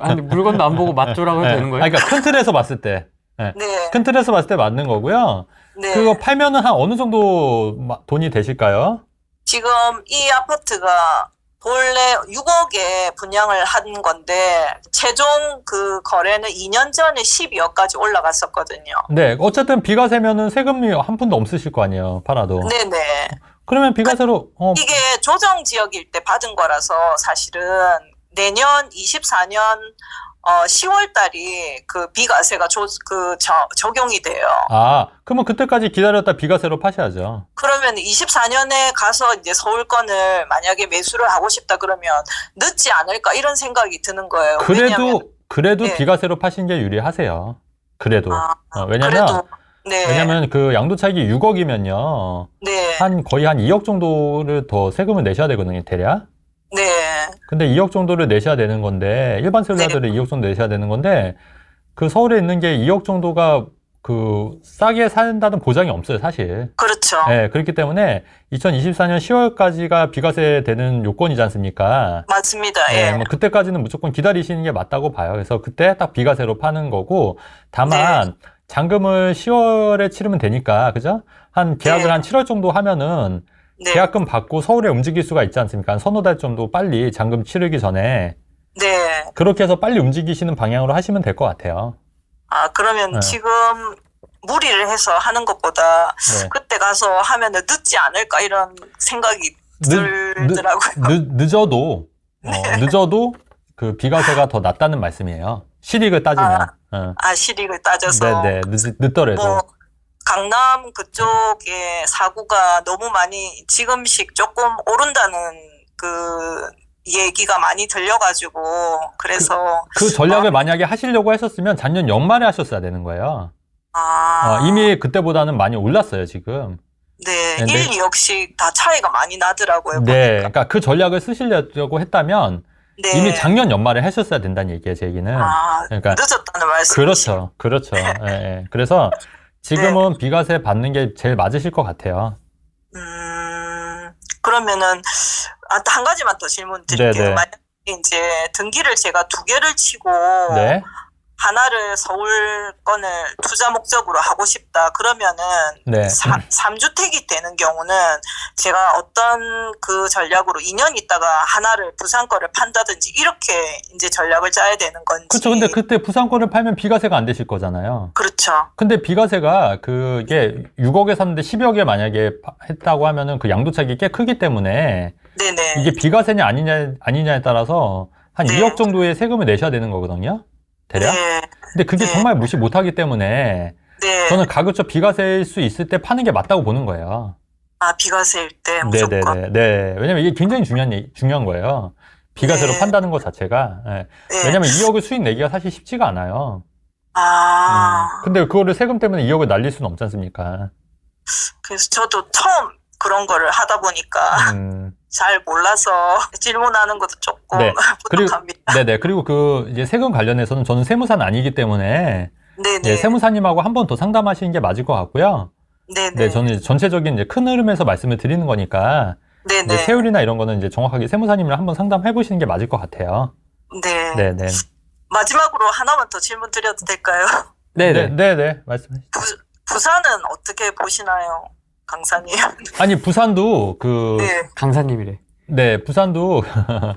아니, 물건도 안 보고 맞죠라고 해도 되는 거예요? 그러니까 큰 틀에서 봤을 때. 네. 네. 큰 틀에서 봤을 때 맞는 거고요. 네. 그거 팔면은 한 어느 정도 돈이 되실까요? 지금 이 아파트가 본래 6억에 분양을 한 건데 최종 그 거래는 2년 전에 12억까지 올라갔었거든요. 네, 어쨌든 비과세면은 세금이 한 푼도 없으실 거 아니에요, 팔아도. 네네. 그러면 비과세로, 이게 조정 지역일 때 받은 거라서 사실은 내년 24년 10월 달이 그 비과세가 적용이 돼요. 그러면 그때까지 기다렸다 비과세로 파셔야죠. 그러면 24년에 가서 이제 서울권을 만약에 매수를 하고 싶다 그러면 늦지 않을까 이런 생각이 드는 거예요. 그래도 네. 비과세로 파신 게 유리하세요. 그래도. 왜냐면, 그래도, 네. 왜냐면 그 양도차익이 6억이면요. 네. 거의 한 2억 정도를 더 세금을 내셔야 되거든요, 대략. 네. 근데 2억 정도를 내셔야 되는 건데, 일반 세율자들은 2억 정도 내셔야 되는 건데, 그 서울에 있는 게 2억 정도가 싸게 산다는 보장이 없어요, 사실. 그렇죠. 네, 그렇기 때문에 2024년 10월까지가 비과세 되는 요건이지 않습니까? 맞습니다. 네, 예. 뭐 그때까지는 무조건 기다리시는 게 맞다고 봐요. 그래서 그때 딱 비과세로 파는 거고, 다만, 잔금을 10월에 치르면 되니까, 그죠? 계약을 네. 한 7월 정도 하면은, 네. 계약금 받고 서울에 움직일 수가 있지 않습니까? 한 서너 달 정도 빨리 잔금 치르기 전에. 네. 그렇게 해서 빨리 움직이시는 방향으로 하시면 될 것 같아요. 그러면 네. 지금 무리를 해서 하는 것보다 네. 그때 가서 하면은 늦지 않을까 이런 생각이 들더라고요. 늦어도, 늦어도 그 비과세가 더 낫다는 말씀이에요. 실익을 따지면. 실익을 따져서. 네네, 늦더라도. 뭐 강남 그쪽에 사고가 너무 많이 지금씩 조금 오른다는 그 얘기가 많이 들려가지고 그래서 그 전략을 만약에 하시려고 하셨으면 작년 연말에 하셨어야 되는 거예요. 이미 그때보다는 많이 올랐어요, 지금. 네, 네, 1, 2억씩 다 차이가 많이 나더라고요. 네, 보니까. 그러니까 그 전략을 쓰시려고 했다면 네. 이미 작년 연말에 하셨어야 된다는 얘기예요, 제 얘기는. 그러니까 늦었다는 말씀이시죠. 그렇죠. 예, 예. 그래서 지금은 비과세 받는 게 제일 맞으실 것 같아요. 그러면은 한 가지만 더 질문 드릴게요. 네네. 만약에 이제 등기를 제가 2개를 치고 네. 하나를 서울권을 투자 목적으로 하고 싶다. 그러면은 네. 3주택이 되는 경우는 제가 어떤 그 전략으로 2년 있다가 하나를 부산 거를 판다든지 이렇게 이제 전략을 짜야 되는 건지. 그렇죠. 근데 그때 부산권을 팔면 비과세가 안 되실 거잖아요. 그렇죠. 근데 비과세가 그게 6억에 샀는데 10억에 만약에 했다고 하면은 그 양도차익이 꽤 크기 때문에 네네. 이게 비과세냐 아니냐에 따라서 한 네. 2억 정도의 세금을 내셔야 되는 거거든요. 대략. 네. 근데 그게 네. 정말 무시 못하기 때문에 네. 저는 가급적 비과세일 수 있을 때 파는 게 맞다고 보는 거예요. 비과세일 때 무조건. 네네네. 네. 왜냐면 이게 굉장히 중요한 거예요. 비과세로 네. 판다는 것 자체가. 네. 네. 왜냐면 2억을 수익 내기가 사실 쉽지가 않아요. 근데 그거를 세금 때문에 2억을 날릴 수는 없지 않습니까? 그래서 저도 처음 그런 거를 하다 보니까 잘 몰라서 질문하는 것도 조금 네. 부족합니다. 네네. 그리고 이제 세금 관련해서는 저는 세무사는 아니기 때문에 네네. 네, 세무사님하고 한 번 더 상담하시는 게 맞을 것 같고요. 네네. 네, 저는 전체적인 이제 큰 흐름에서 말씀을 드리는 거니까 네네. 이제 세율이나 이런 거는 이제 정확하게 세무사님이랑 한번 상담해 보시는 게 맞을 것 같아요. 네. 네네. 마지막으로 하나만 더 질문 드려도 될까요? 네네. 말씀하시죠. 부산은 어떻게 보시나요? 강사님. 아니, 부산도 네. 강사님이래. 네, 부산도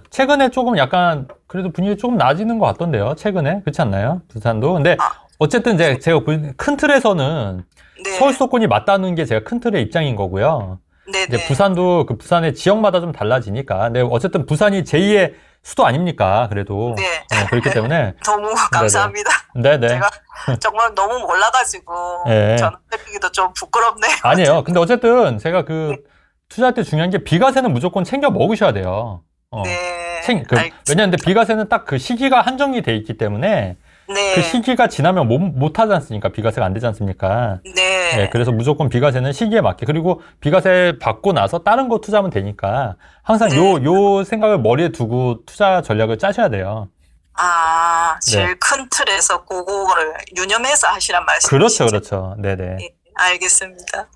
최근에 조금 약간 그래도 분위기 조금 나아지는 것 같던데요. 최근에. 그렇지 않나요? 부산도. 근데 어쨌든 제가 본 큰 틀에서는 네. 서울 수도권이 맞다는 게 제가 큰 틀의 입장인 거고요. 네네. 이제 부산도 부산의 지역마다 좀 달라지니까. 근데 어쨌든 부산이 제2의 수도 아닙니까? 그래도. 네. 그렇기 때문에. 너무 감사합니다. 네네. 제가 정말 너무 몰라가지고 네. 전화드리기도 좀 부끄럽네요. 아니에요. 근데 어쨌든 제가 투자할 때 중요한 게 비과세는 무조건 챙겨 먹으셔야 돼요. 네. 왜냐면 비과세는 딱 그 시기가 한정이 돼 있기 때문에 네. 그 시기가 지나면 못 하지 않습니까? 비과세가 안 되지 않습니까? 네. 네. 네, 그래서 무조건 비과세는 시기에 맞게. 그리고 비과세 받고 나서 다른 거 투자하면 되니까 항상 네. 요 생각을 머리에 두고 투자 전략을 짜셔야 돼요. 제일 네. 큰 틀에서 그거를 유념해서 하시란 말씀이시죠? 그렇죠, 그렇죠. 네네. 예, 알겠습니다.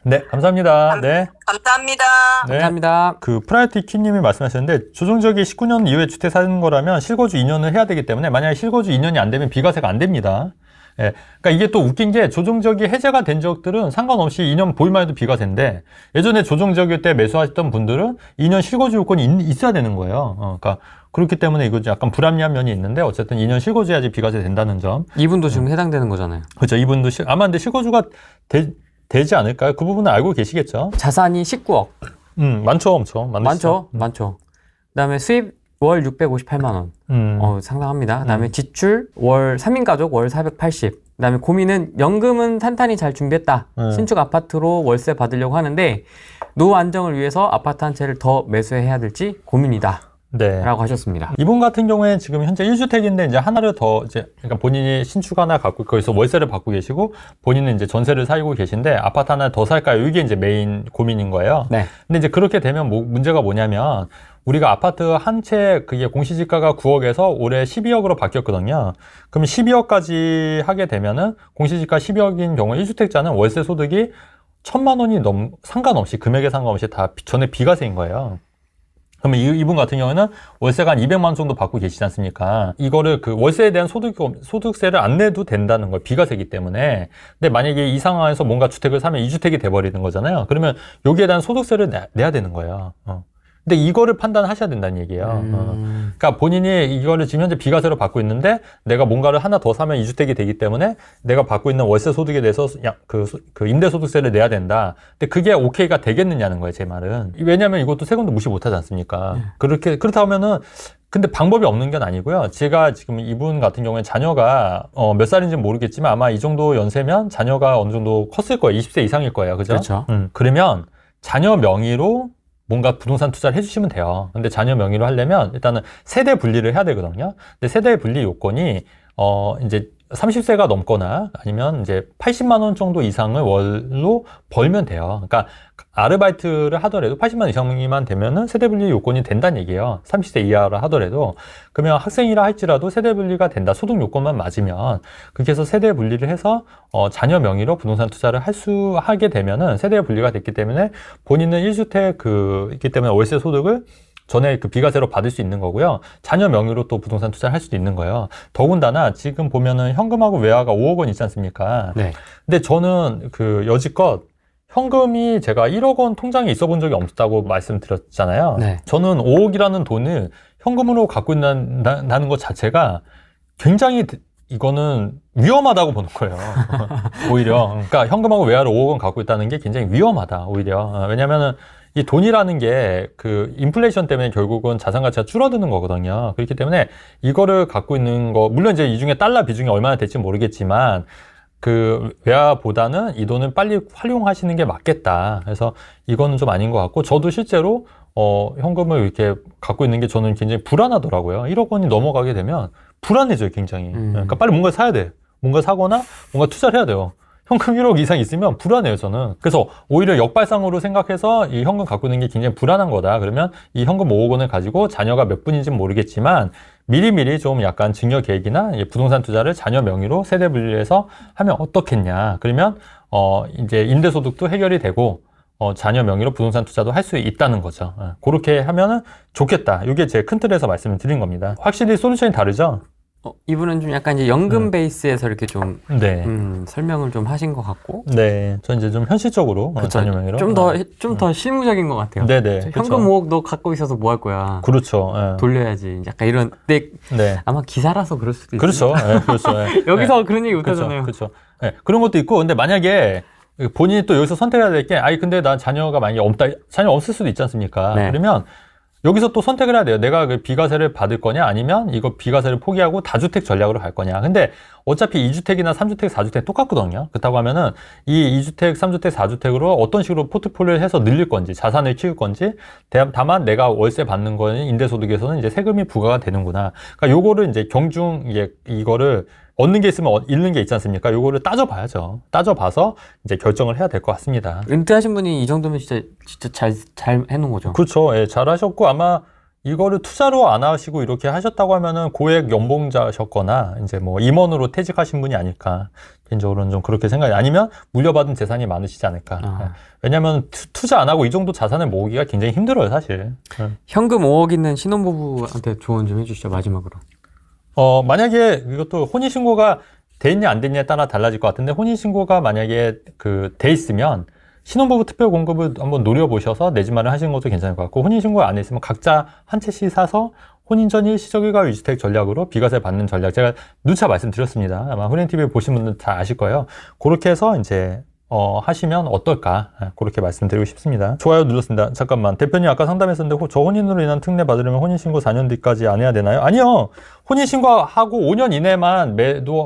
네, 감사합니다. 네. 감사합니다. 네. 감사합니다. 그 프라이티키님이 말씀하셨는데 조정적이 19년 이후에 주택 사는 거라면 실거주 2년을 해야 되기 때문에 만약에 실거주 2년이 안 되면 비과세가 안 됩니다. 예. 그러니까 이게 또 웃긴 게 조정적이 해제가 된 적들은 상관없이 2년 보유만 해도 비과세인데 예전에 조정적일 때 매수하셨던 분들은 2년 실거주 요건이 있어야 되는 거예요. 그러니까 그렇기 때문에 이거 약간 불합리한 면이 있는데 어쨌든 2년 실거주해야지 비과세 된다는 점. 이분도 지금 해당되는 거잖아요. 그렇죠. 이분도 아마 근데 실거주가 되지 않을까요? 그 부분은 알고 계시겠죠? 자산이 19억. 많죠, 엄청. 많죠. 많죠. 그다음에 수입 월 658만 원. 상당합니다. 그다음에 지출 월 3인 가족 월 480. 그다음에 고민은 연금은 탄탄히 잘 준비했다. 신축 아파트로 월세 받으려고 하는데 노후 안정을 위해서 아파트 한 채를 더 매수해야 될지 고민이다. 네. 라고 하셨습니다. 이분 같은 경우에 지금 현재 1주택인데 이제 하나를 더 그러니까 본인이 신축 하나 갖고 거기서 월세를 받고 계시고 본인은 이제 전세를 살고 계신데 아파트 하나 더 살까요? 이게 이제 메인 고민인 거예요. 네. 근데 이제 그렇게 되면 문제가 뭐냐면 우리가 아파트 한 채 그게 공시지가가 9억에서 올해 12억으로 바뀌었거든요. 그럼 12억까지 하게 되면은 공시지가 12억인 경우 1주택자는 월세 소득이 1,000만 원이 상관없이 금액에 상관없이 다 전에 비과세인 거예요. 그러면 이분 같은 경우에는 월세가 한 200만 원 정도 받고 계시지 않습니까? 이거를 그 월세에 대한 소득세를 안 내도 된다는 거예요. 비과세이기 때문에. 근데 만약에 이 상황에서 뭔가 주택을 사면 2주택이 돼버리는 거잖아요. 그러면 여기에 대한 소득세를 내야 되는 거예요. 근데 이거를 판단하셔야 된다는 얘기예요. 그러니까 본인이 이거를 지금 현재 비과세로 받고 있는데 내가 뭔가를 하나 더 사면 2주택이 되기 때문에 내가 받고 있는 월세 소득에 대해서 그 임대소득세를 내야 된다. 근데 그게 오케이가 되겠느냐는 거예요, 제 말은. 왜냐하면 이것도 세금도 무시 못하지 않습니까? 그렇다 하면은 근데 방법이 없는 건 아니고요. 제가 지금 이분 같은 경우에 자녀가 몇 살인지는 모르겠지만 아마 이 정도 연세면 자녀가 어느 정도 컸을 거예요. 20세 이상일 거예요. 그죠? 그렇죠. 그러면 자녀 명의로 뭔가 부동산 투자를 해주시면 돼요. 근데 자녀 명의로 하려면 일단은 세대 분리를 해야 되거든요. 근데 세대 분리 요건이 이제 30세가 넘거나 아니면 이제 80만 원 정도 이상을 월로 벌면 돼요. 그러니까 아르바이트를 하더라도 80만 원 이상이만 되면은 세대 분리 요건이 된다는 얘기예요. 30세 이하라 하더라도. 그러면 학생이라 할지라도 세대 분리가 된다. 소득 요건만 맞으면. 그렇게 해서 세대 분리를 해서 자녀 명의로 부동산 투자를 하게 되면은 세대 분리가 됐기 때문에 본인은 1주택 있기 때문에 월세 소득을 전에 그 비과세로 받을 수 있는 거고요. 자녀 명의로 또 부동산 투자를 할 수도 있는 거예요. 더군다나 지금 보면은 현금하고 외화가 5억 원 있지 않습니까? 네. 근데 저는 여지껏 현금이 제가 1억 원 통장에 있어 본 적이 없다고 말씀드렸잖아요. 네. 저는 5억이라는 돈을 현금으로 갖고 있다는 것 자체가 굉장히 이거는 위험하다고 보는 거예요. 오히려. 그러니까 현금하고 외화를 5억 원 갖고 있다는 게 굉장히 위험하다. 오히려. 왜냐면은 이 돈이라는 게 인플레이션 때문에 결국은 자산 가치가 줄어드는 거거든요. 그렇기 때문에 이거를 갖고 있는 거, 물론 이제 이 중에 달러 비중이 얼마나 될지 모르겠지만 외화보다는 이 돈을 빨리 활용하시는 게 맞겠다. 그래서 이거는 좀 아닌 것 같고, 저도 실제로 현금을 이렇게 갖고 있는 게 저는 굉장히 불안하더라고요. 1억 원이 넘어가게 되면 불안해져요, 굉장히. 그러니까 빨리 뭔가 사야 돼. 뭔가 사거나 뭔가 투자를 해야 돼요. 현금 1억 이상 있으면 불안해요, 저는. 그래서 오히려 역발상으로 생각해서 이 현금 갖고 있는 게 굉장히 불안한 거다. 그러면 이 현금 5억 원을 가지고 자녀가 몇 분인지는 모르겠지만 미리미리 좀 약간 증여 계획이나 부동산 투자를 자녀 명의로 세대 분리해서 하면 어떻겠냐. 그러면 이제 임대소득도 해결이 되고 자녀 명의로 부동산 투자도 할 수 있다는 거죠. 그렇게 하면은 좋겠다. 이게 제 큰 틀에서 말씀을 드린 겁니다. 확실히 솔루션이 다르죠? 이분은 좀 약간 이제 연금 베이스에서 이렇게 좀 네. 설명을 좀 하신 것 같고. 네. 저 이제 좀 현실적으로 자녀 명의로 좀 더 실무적인 것 같아요. 네네. 현금 5억 너 갖고 있어서 뭐 할 거야? 그렇죠. 네. 돌려야지. 약간 이런. 근데 네. 아마 기사라서 그럴 수도 있어요. 그렇죠. 네, 그렇죠. 네. 여기서 네. 그런 얘기 못 그렇죠. 하잖아요. 그렇죠. 네. 그런 것도 있고, 근데 만약에 본인이 또 여기서 선택해야 될 게, 근데 난 자녀가 만약에 자녀 없을 수도 있지 않습니까? 네. 그러면 여기서 또 선택을 해야 돼요. 내가 비과세를 받을 거냐, 아니면 이거 비과세를 포기하고 다주택 전략으로 갈 거냐. 근데 어차피 2주택이나 3주택, 4주택 똑같거든요. 그렇다고 하면은 이 2주택, 3주택, 4주택으로 어떤 식으로 포트폴리오를 해서 늘릴 건지, 자산을 키울 건지, 다만 내가 월세 받는 거는 임대소득에서는 이제 세금이 부과가 되는구나. 그러니까 요거를 이제 이거를 얻는 게 있으면 잃는 게 있지 않습니까? 요거를 따져봐야죠. 따져봐서 이제 결정을 해야 될 것 같습니다. 은퇴하신 분이 이 정도면 진짜 잘 해놓은 거죠. 그렇죠. 예, 잘하셨고 아마 이거를 투자로 안 하시고 이렇게 하셨다고 하면은 고액 연봉자셨거나 이제 뭐 임원으로 퇴직하신 분이 아닐까. 개인적으로는 좀 그렇게 생각이 아니면 물려받은 재산이 많으시지 않을까. 예. 왜냐하면 투자 안 하고 이 정도 자산을 모으기가 굉장히 힘들어요, 사실. 예. 현금 5억 있는 신혼부부한테 조언 좀 해주시죠, 마지막으로. 만약에 이것도 혼인신고가 돼 있냐 안 됐냐에 따라 달라질 것 같은데 혼인신고가 만약에 돼 있으면 신혼부부 특별공급을 한번 노려보셔서 내 집 마련하시는 것도 괜찮을 것 같고 혼인신고가 안 돼 있으면 각자 한 채씩 사서 혼인 전 일시적일가 유주택 전략으로 비과세 받는 전략 제가 누차 말씀드렸습니다. 아마 혼인TV 보신 분들 다 아실 거예요. 그렇게 해서 이제 하시면 어떨까 그렇게 말씀드리고 싶습니다. 좋아요 눌렀습니다. 잠깐만 대표님 아까 상담했었는데 저 혼인으로 인한 특례 받으려면 혼인신고 4년 뒤까지 안 해야 되나요? 아니요. 혼인신고하고 5년 이내만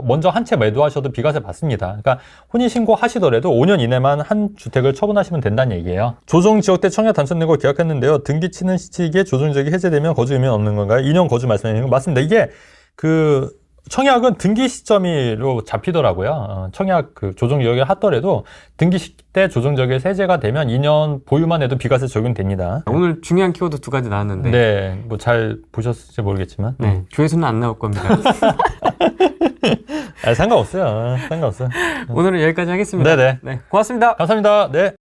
먼저 한 채 매도하셔도 비과세 받습니다. 그러니까 혼인신고 하시더라도 5년 이내만 한 주택을 처분하시면 된다는 얘기예요. 조정지역대 청약 당첨되고 계약했는데요. 등기치는 시기에 조정지역이 해제되면 거주 의미는 없는 건가요? 2년 거주 말씀하시는 거 맞습니다. 이게 청약은 등기 시점으로 잡히더라고요. 청약 조정지역에 하더라도 등기 때 조정지역에 해제가 되면 2년 보유만 해도 비과세 적용됩니다. 오늘 중요한 키워드 2가지 나왔는데. 네, 뭐 잘 보셨을지 모르겠지만. 네, 조회수는 안 나올 겁니다. 상관없어요. 상관없어요. 오늘은 여기까지 하겠습니다. 네네. 네, 고맙습니다. 감사합니다. 네.